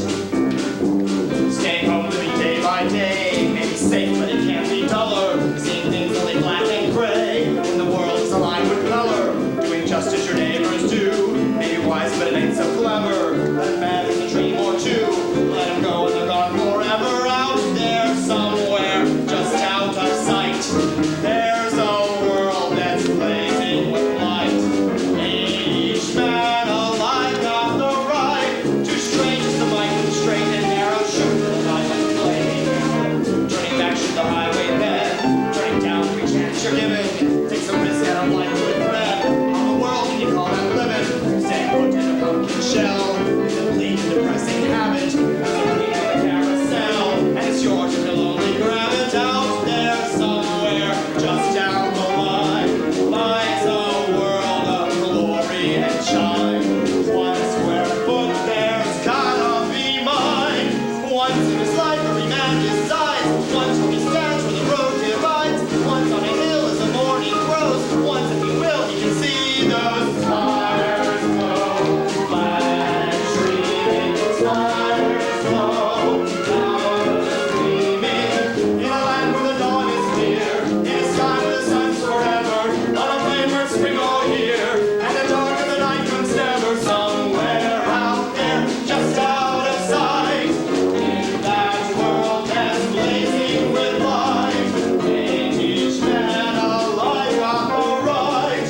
Staying home living day by day may be safe, but it can't be duller. Seeing things only black and gray when the world is aligned with color. Doing just as your neighbors do. Maybe wise, but it ain't so clever. Let a man in a dream or two. Let him go and they're gone forever. Out there somewhere, just out of sight. There's a world that's blazing with light. Each man alive got the right to strange as the might and straight and narrow. Shoot the light and flame. Turning back should the highway bend. Turning down every chance you're given. Take some risk out of life with bread. How the world can you call that living? Staying put in a pumpkin shell. It's a bleak, depressing habit. It's a bleak of the carousel. And it's yours if you'll only grab it. Out there somewhere, just down the line, lies a world of glory and shine. One square foot there's gotta be mine. Once in his life every man decides. Once when he stands where the road divides. Once on a hill as the morning grows. Once if he will he can see those fires glow. Flash streaming, fires glow. Flowers gleaming in a land where the dawn is near. In a sky where the sun's forever. On a plain where spring all year. And the dark of the night comes never. Somewhere out there, just out of sight. In that world that's blazing with light. Ain't each man alive got the right.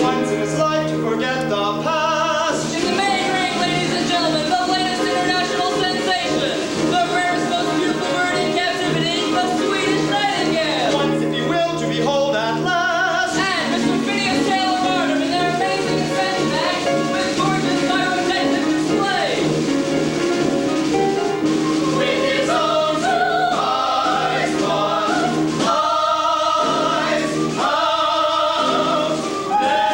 Once in his life to forget the past. In the main ring, ladies and gentlemen, the latest international sensation, the rarest, most beautiful bird in captivity, the Swedish nightingale. Once, if you will, to behold at last. And Mr. Phineas Taylor Barnum in their amazing invention act with gorgeous pyrotechnic display. With his own two eyes, one eyes out there.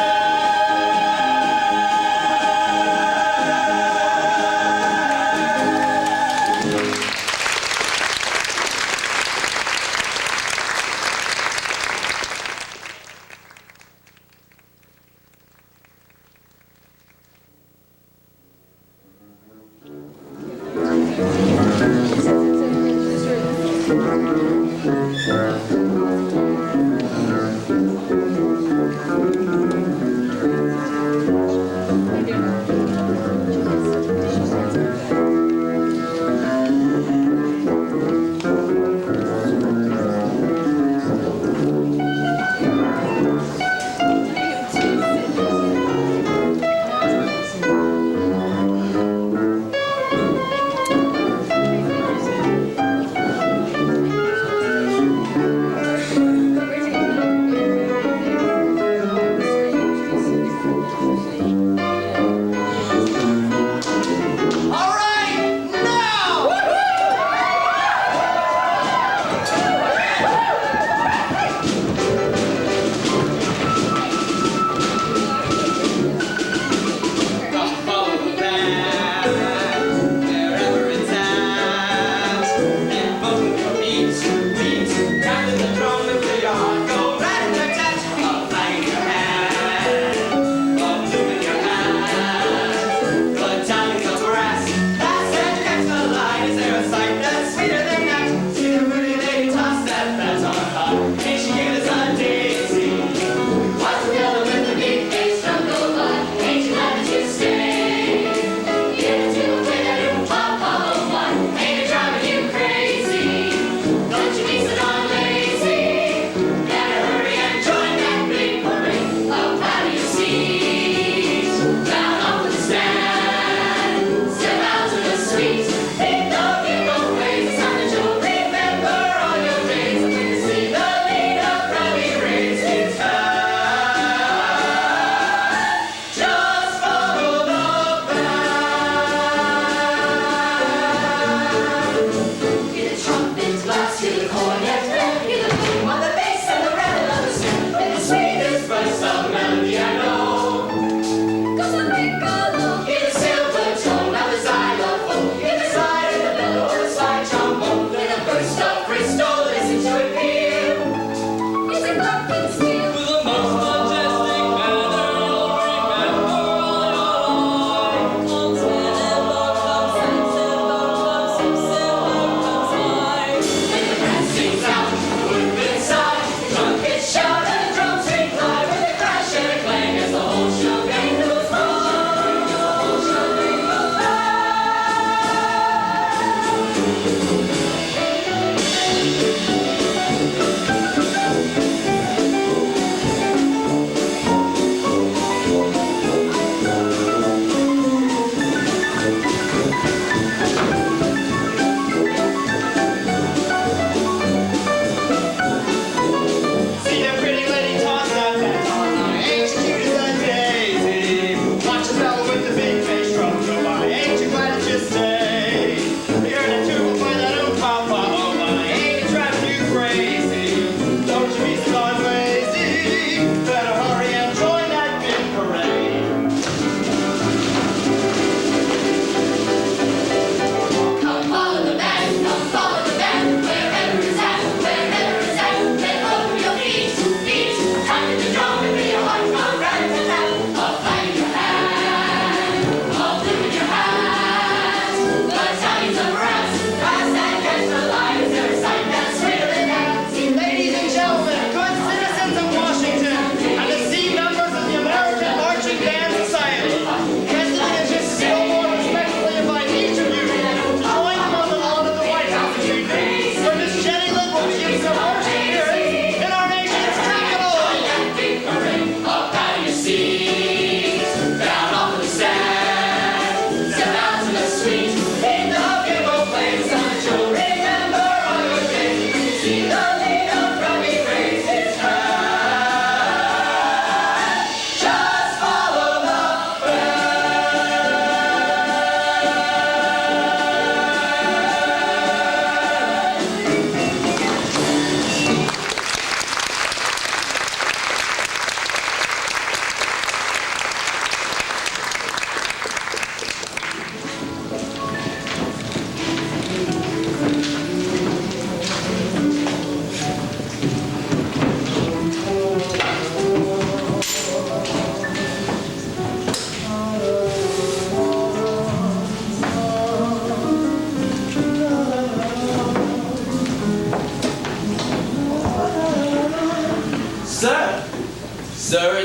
All right, now! Follow the band wherever it's at, and vote for beats, tapping the drum until your heart go rat-a-tat-tat. A flag in your hand, a plume in your hat, blood down the grass. That's it, catch the line. Is there a sight that's sweeter than that? See the pretty lady toss that baton high, and she gave us a daisy. What's together with the beat? It's jungle life. Ain't you glad that you stay? You get to the way that you pop, oh, what? Ain't it driving you crazy?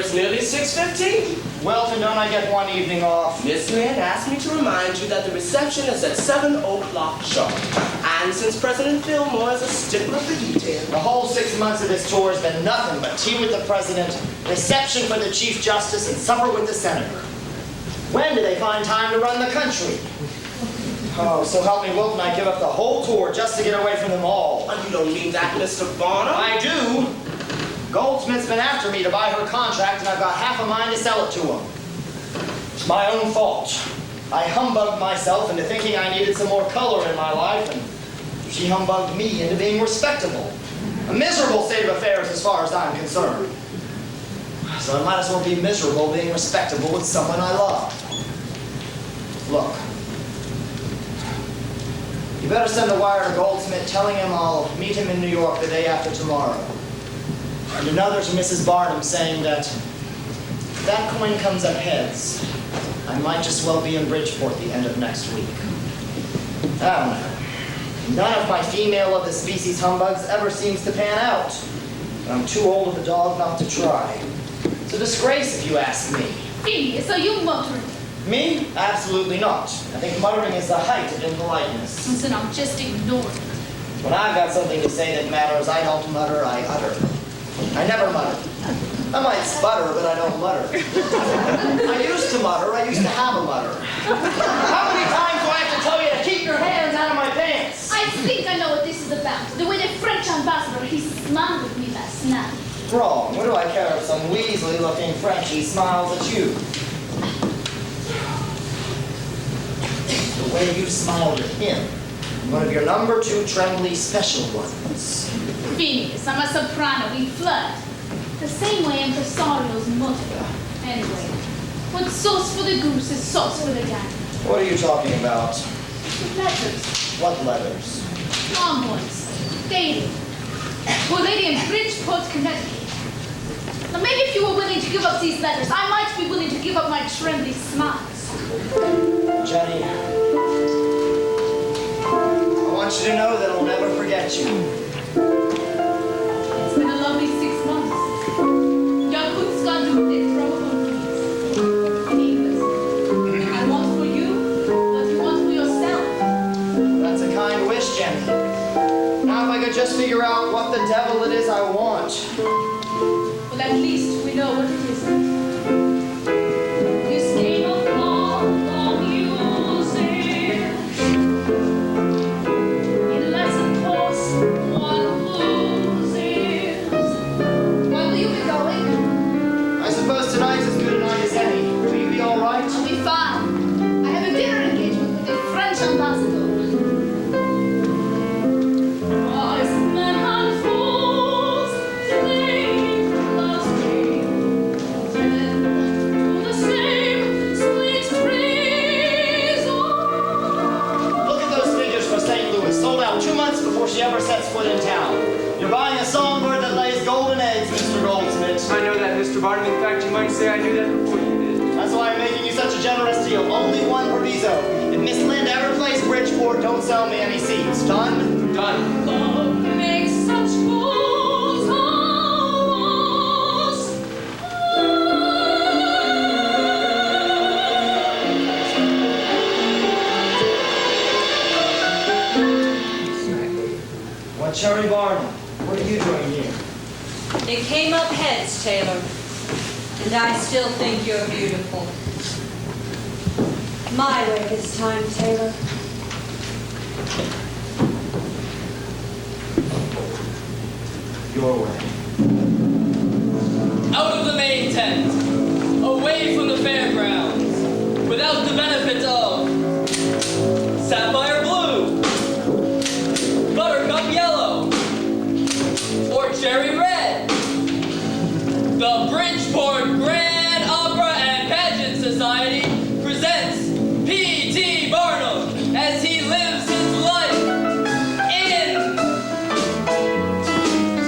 it's nearly 6:15. Well, then don't I get one evening off? Miss Lynn asked me to remind you that the reception is at 7 o'clock sharp. And since President Fillmore is a stickler for detail, The whole 6 months of this tour has been nothing but tea with the president, reception for the Chief Justice, and supper with the senator. When do they find time to run the country? Oh, so help me Wilton, I'd give up the whole tour just to get away from them all. you don't mean that, Mr. Barnum? I do. Goldsmith's been after me to buy her contract, and I've got half a mind to sell it to him. It's my own fault. I humbugged myself into thinking I needed some more color in my life, and she humbugged me into being respectable. A miserable state of affairs as far as I'm concerned. So I might as well be miserable being respectable with someone I love. Look. You better send a wire to Goldsmith telling him I'll meet him in New York the day after tomorrow. And another to Mrs. Barnum saying that if that coin comes up heads, I might just well be in Bridgeport the end of next week. I don't know. None of my female of the species humbugs ever seems to pan out. I'm too old of a dog not to try. It's a disgrace if you ask me. Phineas, are you muttering? Me? Absolutely not. I think muttering is the height of impoliteness. Listen, I'm just ignoring. When I've got something to say that matters, I don't mutter, I utter. I never mutter. I might sputter, but I don't mutter. I used to mutter. I used to have a mutter. How many times do I have to tell you to keep your hands out of my pants? I think I know what this is about. The way the French ambassador, he smiled at me last night. Wrong. What do I care if some Weasley-looking Frenchie smiles at you? The way you smiled at him. One of your number 2 trembly special ones. Phineas, I'm a soprano. We flirt. The same way impresarios mutter. Anyway, what's sauce for the goose is sauce for the gander. What are you talking about? Letters. What letters? Long ones. Dating. To a lady in Bridgeport, Connecticut. Now maybe if you were willing to give up these letters, I might be willing to give up my trembly smiles. Jenny, I want you to know that I'll never forget you. It's been a lovely 6 months. Jag uppskattar det från Ulrikes. In English. I want for you what you want for yourself. That's a kind wish, Jenny. Now if I could just figure out what the devil it is I want. Well, at least we know what it is. This game of love music. It lets of course one loses. When will you be going? I suppose tonight's as good a night as any. Will you be all right? I'll be fine. I have a dinner engagement with the French ambassador. Wise men and fools, they loves me. Then to the same sweet treason. Look at those figures for St. Louis. Sold out 2 months before she ever sets foot in town. You're buying a songbird that lays golden eggs, Mr. Goldsmith. I know that, Mr. Barnum. In fact, you might say I knew that before you did. That's why I'm making you such a generous deal. Only one proviso. If Miss Lind ever plays Bridgeport, don't sell me any seats. Done? Done. Love makes such fools of us. What, Cherry Barnum? What are you doing here? It came up heads, Taylor. And I still think you're beautiful. My way this time, Taylor. Your way. Out of the main tent, away from the fairgrounds, without the benefit of sapphire blue, buttercup yellow, or cherry red. The Bridgeport Grand Opera and Pageant Society presents P.T. Barnum as he lives his life in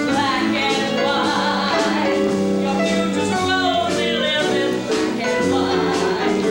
black and white. Your future's rosy, live in black and white.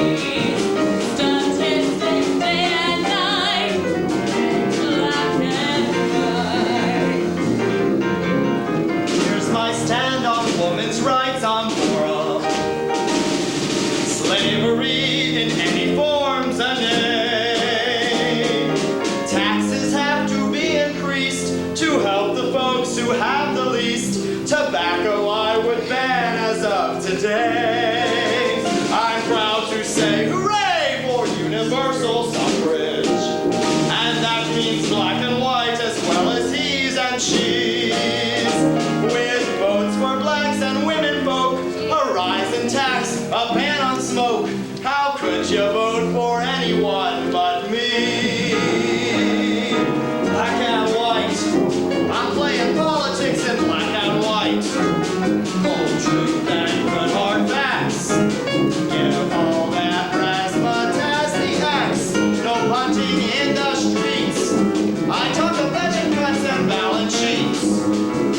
Statistics day and night, black and white. Here's my stand on women's rights. I'm for slavery in any forms a nay. Taxes have to be increased to help the folks who have the least. Tobacco I would ban as of today. I'm proud to say hooray for universal suffrage. And that means black and white as well as he's and she's. With votes for blacks and women folk, a rise in tax, a ban on smoke. How could you vote for anyone but me? Black and white, I'm playing politics in black and white. Cold truth and good hard facts. Give all that razzmatazz the axe. No punting in the streets. I talk of budget cuts and balance sheets.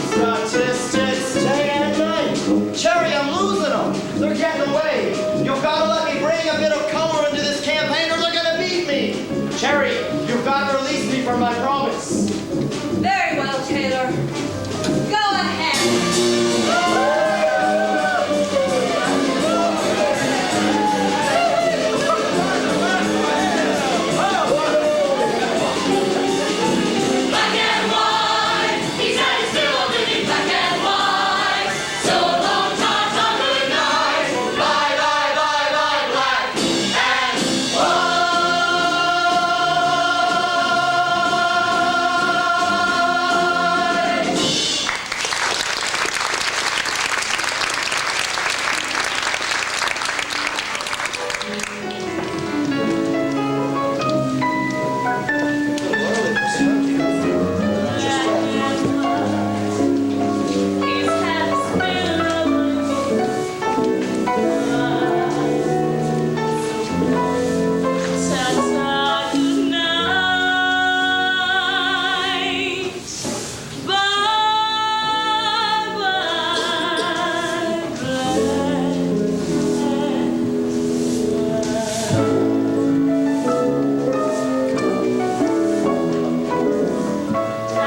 Statistics day and night. Cherry, I'm losing them. They're getting away. You've got to let me bring a bit of color into this campaign or they're going to beat me. Cherry, you've got to release me from my promise. Very well, Taylor. Go ahead. Black and white, he said he's still living black and white. So long, Tata, good night. Bye, bye, bye, bye, black and white. He's had a spell of Tata, good night. Bye, bye,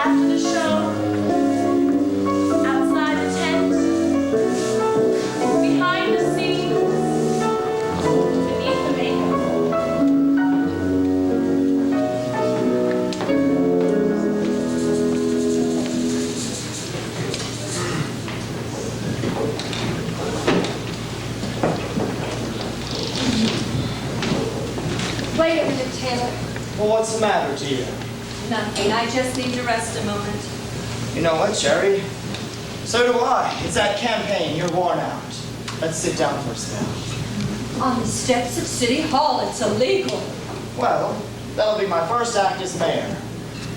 after the show, outside the tent, behind the scenes, beneath the makeup. Wait a minute, Taylor. Well, what's the matter to you? Nothing. I just need to rest a moment. You know what, Cherry? So do I. It's that campaign. You're worn out. Let's sit down for a spell. On the steps of City Hall, it's illegal. Well, that'll be my first act as mayor.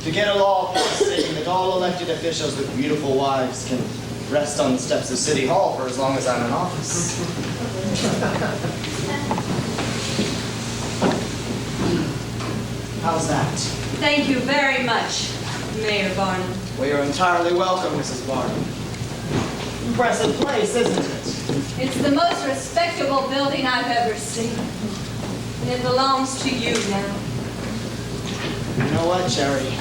To get a law passed stating that all elected officials with beautiful wives can rest on the steps of City Hall for as long as I'm in office. How's that? Thank you very much, Mayor Barnum. Well, you're entirely welcome, Mrs. Barnum. Impressive place, isn't it? It's the most respectable building I've ever seen. And it belongs to you now. You know what, Cherry?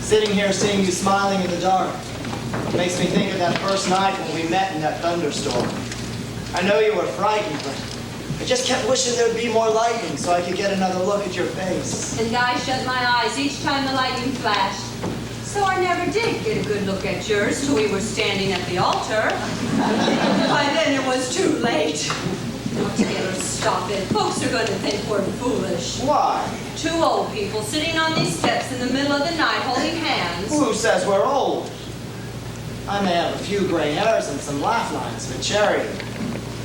Sitting here seeing you smiling in the dark makes me think of that first night when we met in that thunderstorm. I know you were frightened, but I just kept wishing there'd be more lightning so I could get another look at your face. And I shut my eyes each time the lightning flashed. So I never did get a good look at yours till we were standing at the altar. By then it was too late. Oh, Taylor, stop it. Folks are going to think we're foolish. Why? Two old people sitting on these steps in the middle of the night holding hands. Who says we're old? I may have a few gray hairs and some laugh lines, but Cherry,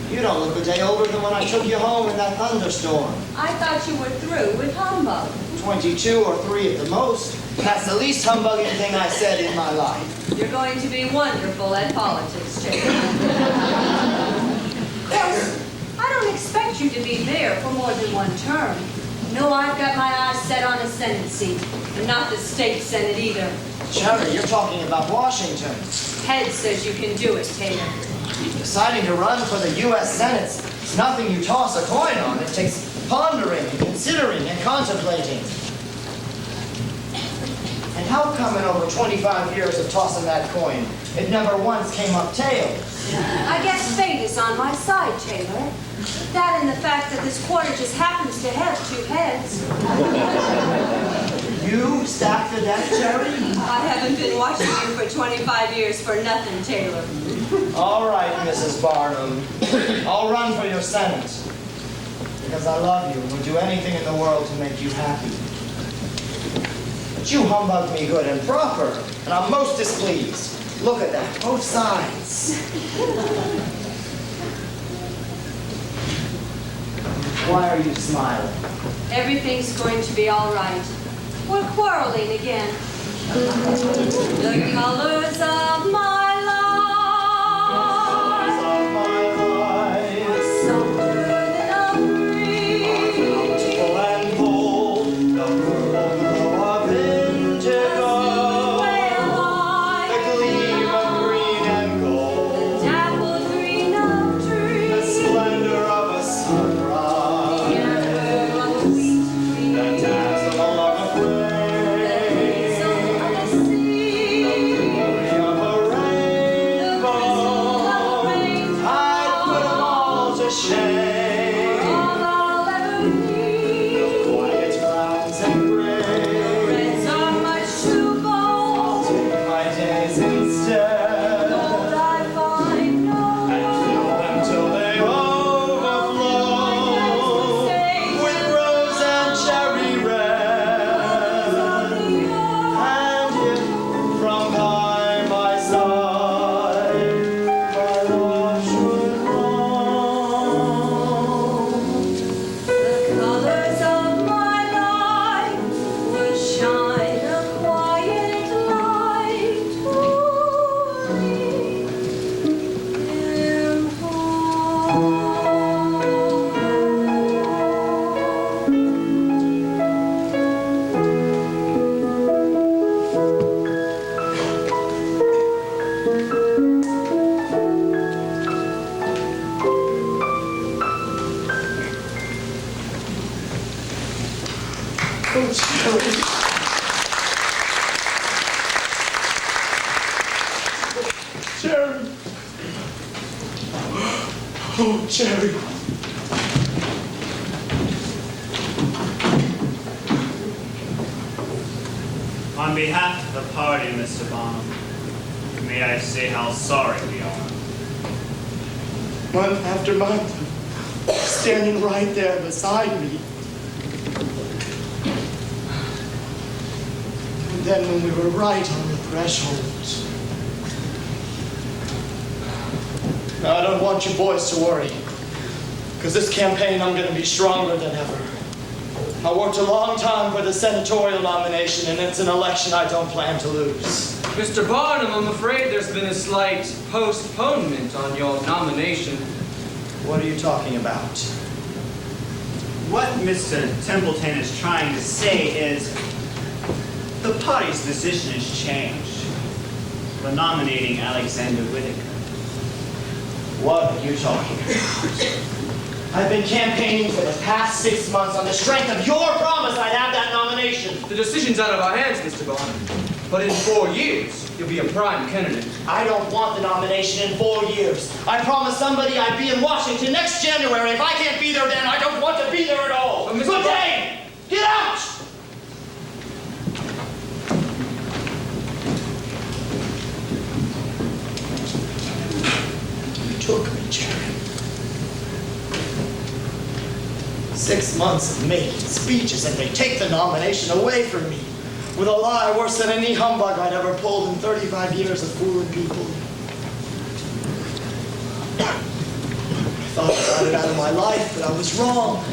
you don't look a day older than when I took you home in that thunderstorm. I thought you were through with humbug. 22 or 3 at the most. That's the least humbugging thing I said in my life. You're going to be wonderful at politics, Taylor. Of course, I don't expect you to be mayor for more than one term. No, I've got my eyes set on a Senate seat, and not the state Senate either. Cherry, you're talking about Washington. Head says you can do it, Taylor. Deciding to run for the U.S. Senate's It's nothing you toss a coin on. It takes pondering and considering and contemplating. And how come in over 25 years of tossing that coin, it never once came up tails? I guess fate is on my side, Taylor. That and the fact that this quarter just happens to have 2 heads. You stacked the deck, Jerry? I haven't been watching you for 25 years for nothing, Taylor. All right, Mrs. Barnum. I'll run for your Senate. Because I love you and would do anything in the world to make you happy. But you humbugged me good and proper, and I'm most displeased. Look at that, both sides. Why are you smiling? Everything's going to be all right. We're quarreling again. The colors of my life are softer than a breeze. Beautiful and bold, the purple glow of indigo, the gleam of green and gold, The dappled green of trees, the splendor of a sunrise, the amber of a sweet tree, the dazzle of a the hazel of the sea, glory of a the rainbow. crystal of rainbow. I'd put 'em all to shame. All I'll ever need. Quiet clouds and gray. Reds are much too bold. Take my days instead. Gold I find no And fill them till they overflow with rose and cherry red. And if from by my side my love should roam, The colors of my life would shine a quiet light for me in home. oh Jerry, Jerry, oh Jerry. On behalf of the party, Mr. Barnum, may I say how sorry we are. Month after month, standing right there beside me. And then when we were right on the threshold. Now, I don't want you boys to worry, because this campaign I'm going to be stronger than ever. I worked a long time for the senatorial nomination, and it's an election I don't plan to lose. Mr. Barnum, I'm afraid there's been a slight postponement on your nomination. What are you talking about? What Mr. Templeton is trying to say is the party's position has changed. We're nominating Alexander Whitaker. What are you talking about? I've been campaigning for the past 6 months on the strength of your promise I'd have that nomination. The decision's out of our hands, Mr. Barnum. But in 4 years, you'll be a prime candidate. I don't want the nomination in 4 years. I promised somebody I'd be in Washington next January. If I can't be there then, I don't want to be there at all. Mr. Good day! Get out! You took me, Jerry. 6 months of making speeches, and they take the nomination away from me with a lie worse than any humbug I'd ever pulled in 35 years of fooling people. I thought I got it out of my life, but I was wrong.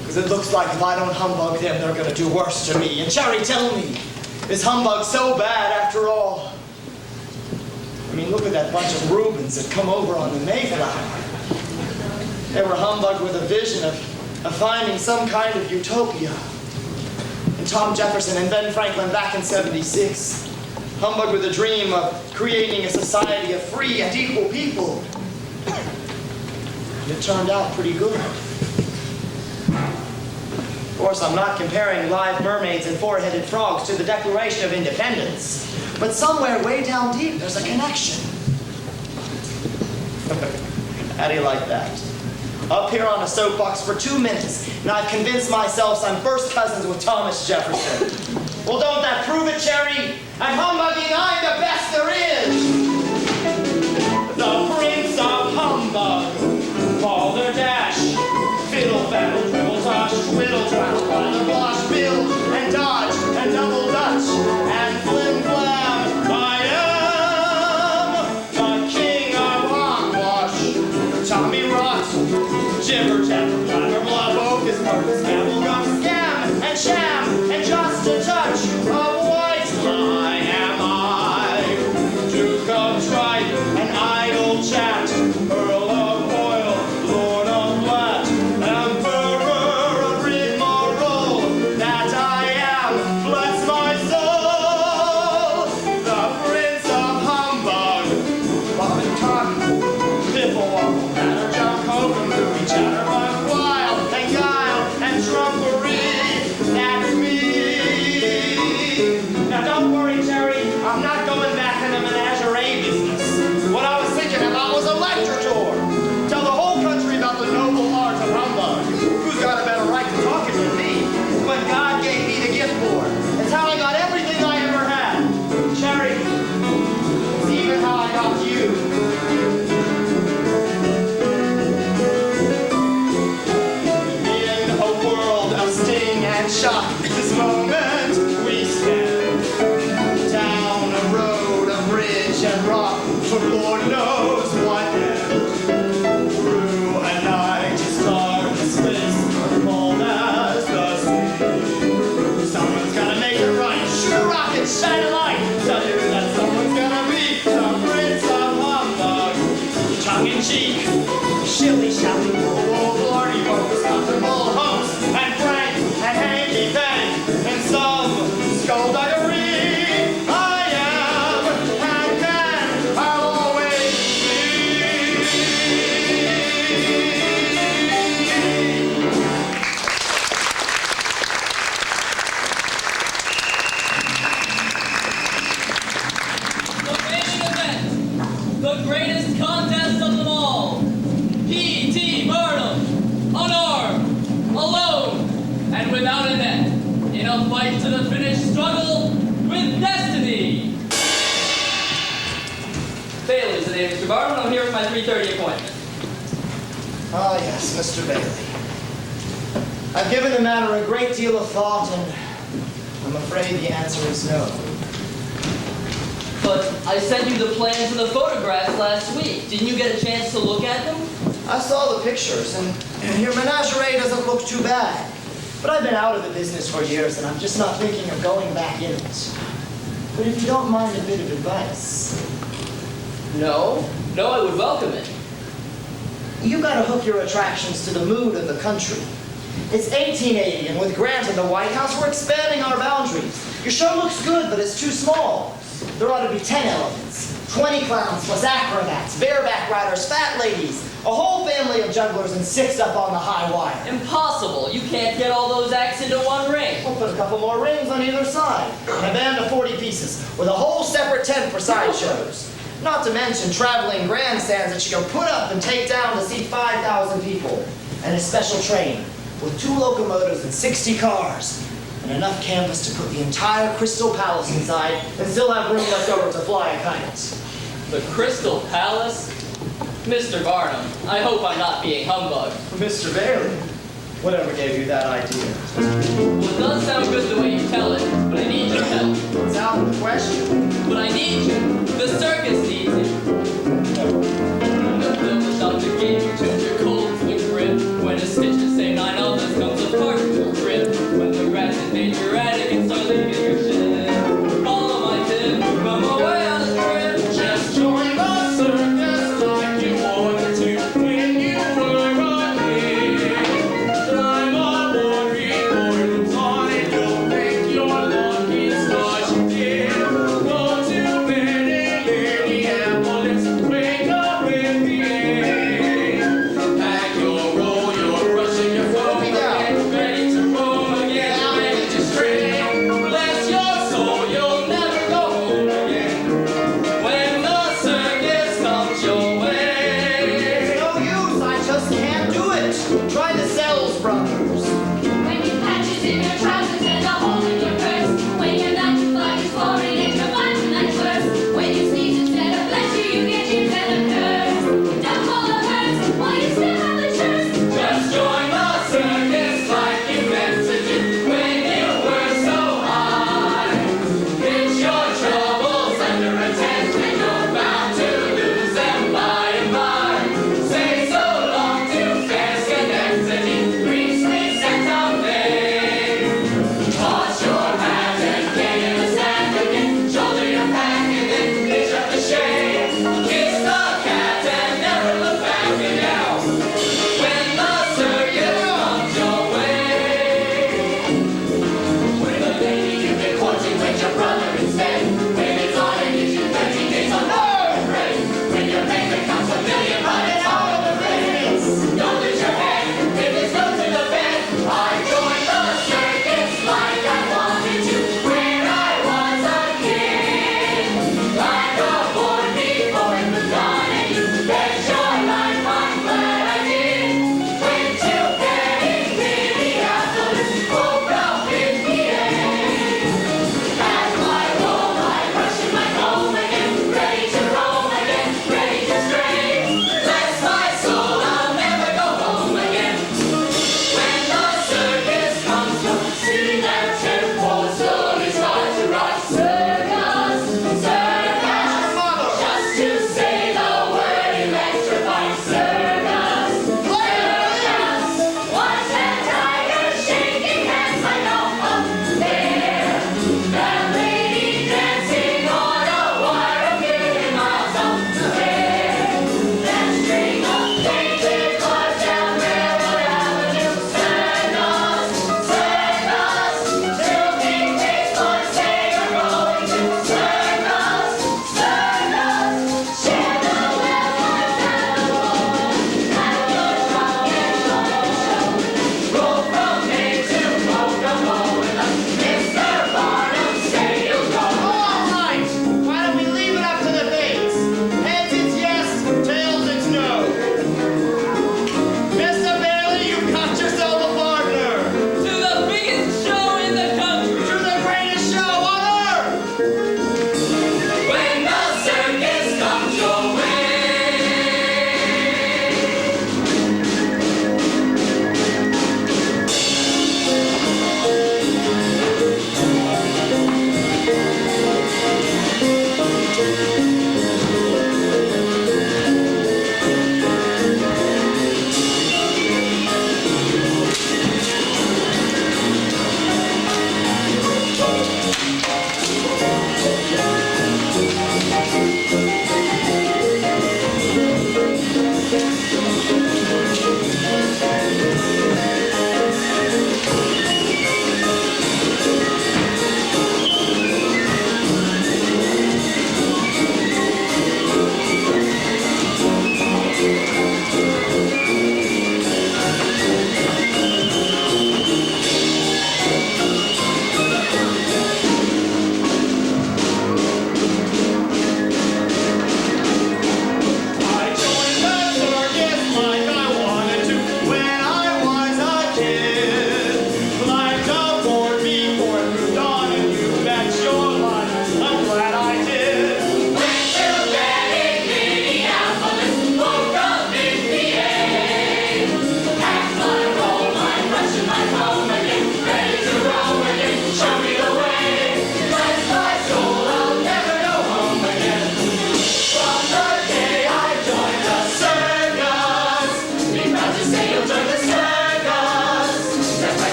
Because it looks like if I don't humbug them, they're going to do worse to me. And Cherry, tell me, is humbug so bad after all? I mean, look at that bunch of Rubens that come over on the Mayflower. They were humbugged with a vision of finding some kind of utopia. And Tom Jefferson and Ben Franklin back in '76, humbugged with a dream of creating a society of free and equal people. And it turned out pretty good. Of course, I'm not comparing live mermaids and four-headed frogs to the Declaration of Independence. But somewhere way down deep, there's a connection. How do you like that? Up here on a soapbox for 2 minutes, and I've convinced myself I'm first cousins with Thomas Jefferson. Well, don't that prove it, Cherry? I'm humbugging, I'm the best there is! The Prince of Humbug, balderdash, fiddle, faddle, dribble, tosh, twiddle, twaddle, blather, blosh, build, and dodge, and double dutch, and flim flam. I am the king of hogwash. Tommy Rot, jibber jabber, blabber, blub, focus, purpose, gabble, gum, scam, and sham, and just a touch of white lie am I. Duke of tripe, an idle chat, Earl of Oil, Lord of Blatt, Emperor of rigmarole, that I am, bless my soul, the Prince of Humbug, Bob and Todd, Piffle, Waffle, Batter, Jump, Hokum, Movie, Chatterbug, Wild, and Guile, and Trumpery, that's me. Now don't worry, Jerry, I'm not going back in the menagerie business. What I was thinking about was a lecture tour. Tell the whole country about the noble art of humbug. Who's got a better right to talk it than me? It's what God gave me the gift for. It's how I got everything I ever had. Cherry, it's even how I got you. In a world of sting and shock, this moment we stand down a road, a bridge and rock, for Lord knows what end. Through a night as dark as space, cold as the sea. Someone's gotta make it right. Shoot a rocket, shine a light. Tell you that someone's gonna be the Prince of Humbug. Tongue in cheek, shilly shally, whoa, lordy, focus, comfortable host, and Frank, and hanky pank, and some skullduggery. I am, and then I'll always be. The main event, the greatest contest of them all. P.T. Barnum, unarmed, alone, and without a net, in a fight to the finish struggle with destiny. Bailey's the name, Mr. Barnum. I'm here for my 3:30 appointment. Ah, yes, Mr. Bailey. I've given the matter a great deal of thought, and I'm afraid the answer is no. But I sent you the plans and the photographs last week. Didn't you get a chance to look at them? I saw the pictures, and your menagerie doesn't look too bad. But I've been out of the business for years, and I'm just not thinking of going back in it. But if you don't mind a bit of advice, No, I would welcome it. you gotta hook your attractions to the mood of the country. It's 1880, and with Grant in the White House, we're expanding our boundaries. Your show looks good, but it's too small. There ought to be 10 elephants, 20 clowns plus acrobats, bareback riders, fat ladies, a whole family of jugglers, and 6 up on the high wire. Impossible. You can't get all those acts into one ring. We'll put a couple more rings on either side, and a band of 40 pieces, with a whole separate tent for sideshows. Not to mention traveling grandstands that you can put up and take down to seat 5,000 people, and a special train with 2 locomotives and 60 cars, and enough canvas to put the entire Crystal Palace inside and still have room left over to fly a kite. The Crystal Palace? Mr. Barnum, I hope I'm not being humbugged. Mr. Bailey, whatever gave you that idea? Well, it does sound good the way you tell it, but I need your help. It's out of the question. But I need you. The circus needs you. The bill without the game, you turn your cold to the grip. When a stitch to say 9 others comes apart from your grip. When the rats invade your attic and start leaving your shit. Follow my tip, come away on the trip. Just join the circus like you wanted to when you were a kid. Climb aboard, record on it, you'll think you're lucky, start you did. Go to bed and hear the ambulance wake up with the air.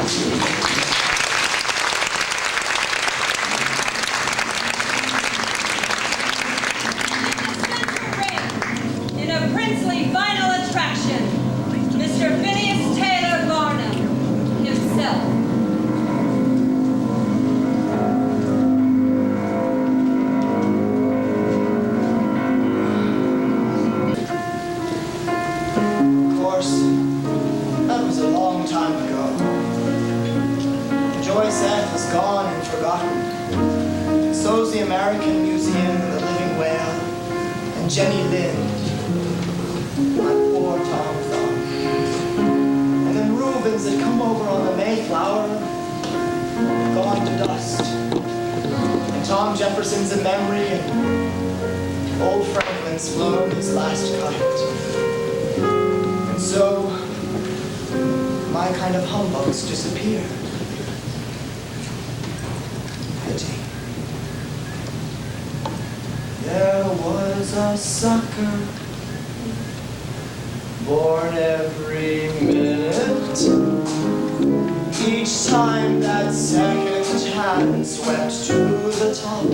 In a princely final attraction, Mr. Phineas Taylor Barnum himself. Of course, that was a long time ago. Joyce F. is gone and forgotten. So's the American Museum and the Living Whale, and Jenny Lind, my poor Tom Thumb. And then Rubens had come over on the Mayflower, gone to dust. And Tom Jefferson's a memory, and old Franklin's flown his last kite. And so, my kind of humbugs disappeared. Pity. There was a sucker born every minute. Each time that second hand swept to the top,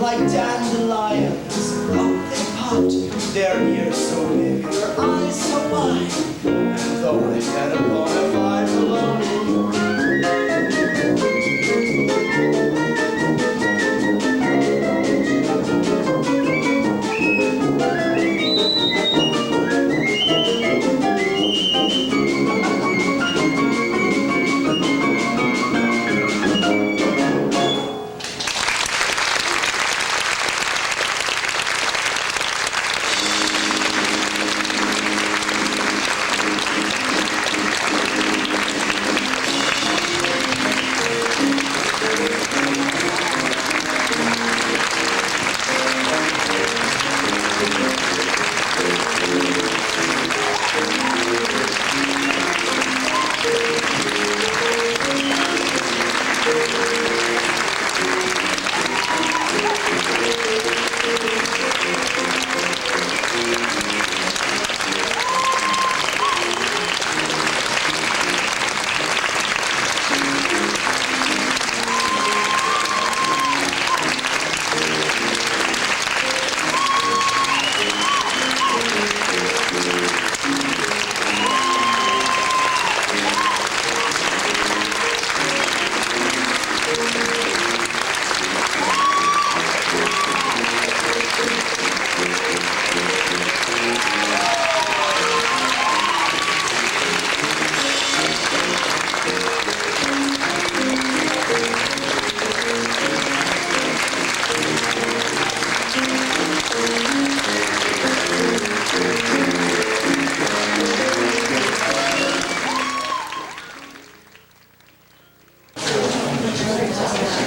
like dandelions, out they popped, their ears so big, their eyes so wide, and though I had a bona fide baloney.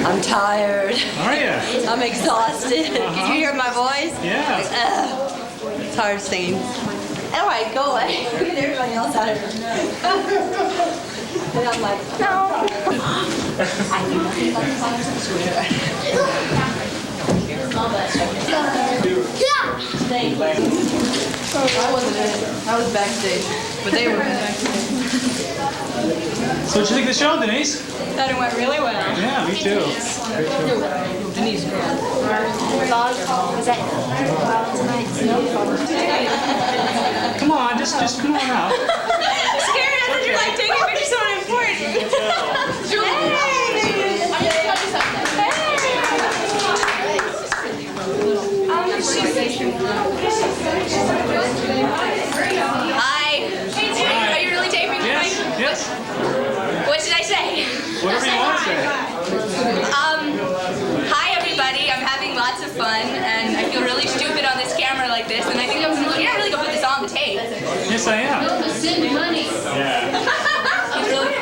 I'm tired. Are you? I'm exhausted. Did you hear my voice? Yeah. It's hard singing. All right, go away. Get everybody else out of here. And I'm like, no. I knew nothing about the fires and swear. Yeah. I wasn't in it. I was backstage, but they were backstage. So what'd you think of the show, Denise? Thought it went really well. Yeah, me too. Denise. Come on, just come on out. I'm scared. I thought you were like taking a picture of someone important. Hi. Are you really taping me? Yes. What should I say? Whatever you want to say. Hi everybody. I'm having lots of fun, and I feel really stupid on this camera like this, and I think you're not really gonna put this on the tape. Yes, I am. Send money. Yeah. He's really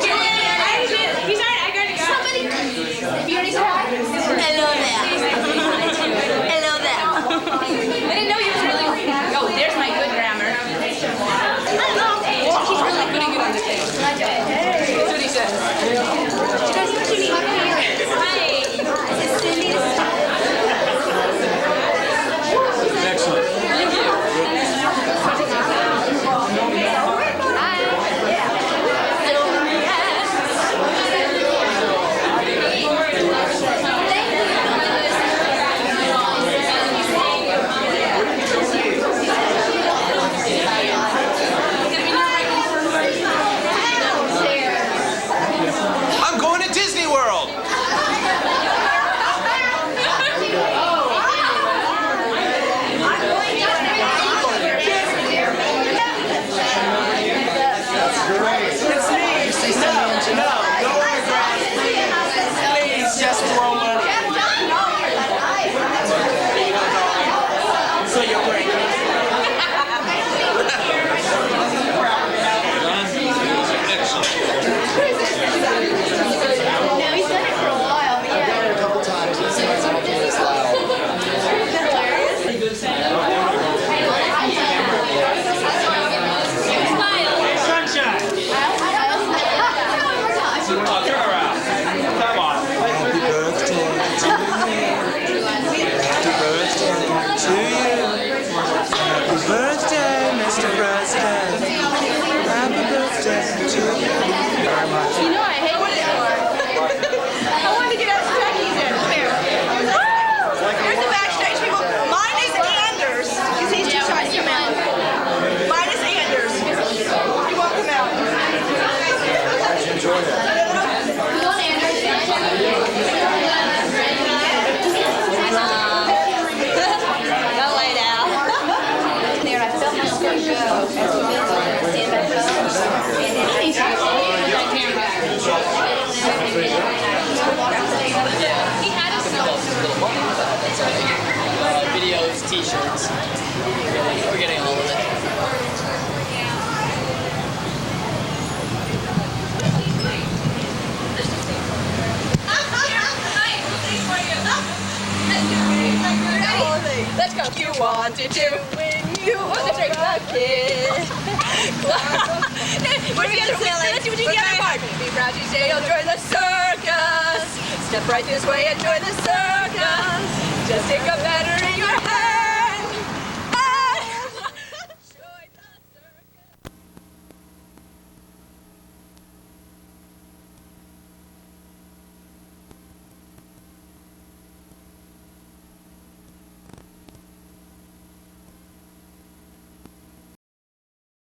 he's alright. I gotta go. Somebody. If you already said hi. Hello there. Hello there. I didn't know you was really. Oh, there's my good grammar. He's really putting it on the tape. That's what he says. She goes, what do you need? Hi. Is this Cindy's? Excellent. Thank you. Hi. he's done it for a while, but I've done it a couple times. It seems like it's loud. Sunshine. Oh, turn around. Come on. Happy birthday to you. Happy birthday to you. Happy birthday, Mr. President. Happy birthday to you. Very much. You know I hate it. I wanted to get out Stucky's in. Come here. Here's the backstage people. Mine is Anders, because he's too shy to come out. Mine is Anders. You won't come out. How'd you enjoy that? Go lay down. There, I felt my skirt go as we moved on and stand back up. He had us videos, t-shirts. We're getting all of it. Let's go. You wanted to win. You wanted to kid. What are we gonna say? Let's do it together. Be proud to say you'll join the circus. Step right this way and join the circus. Just take a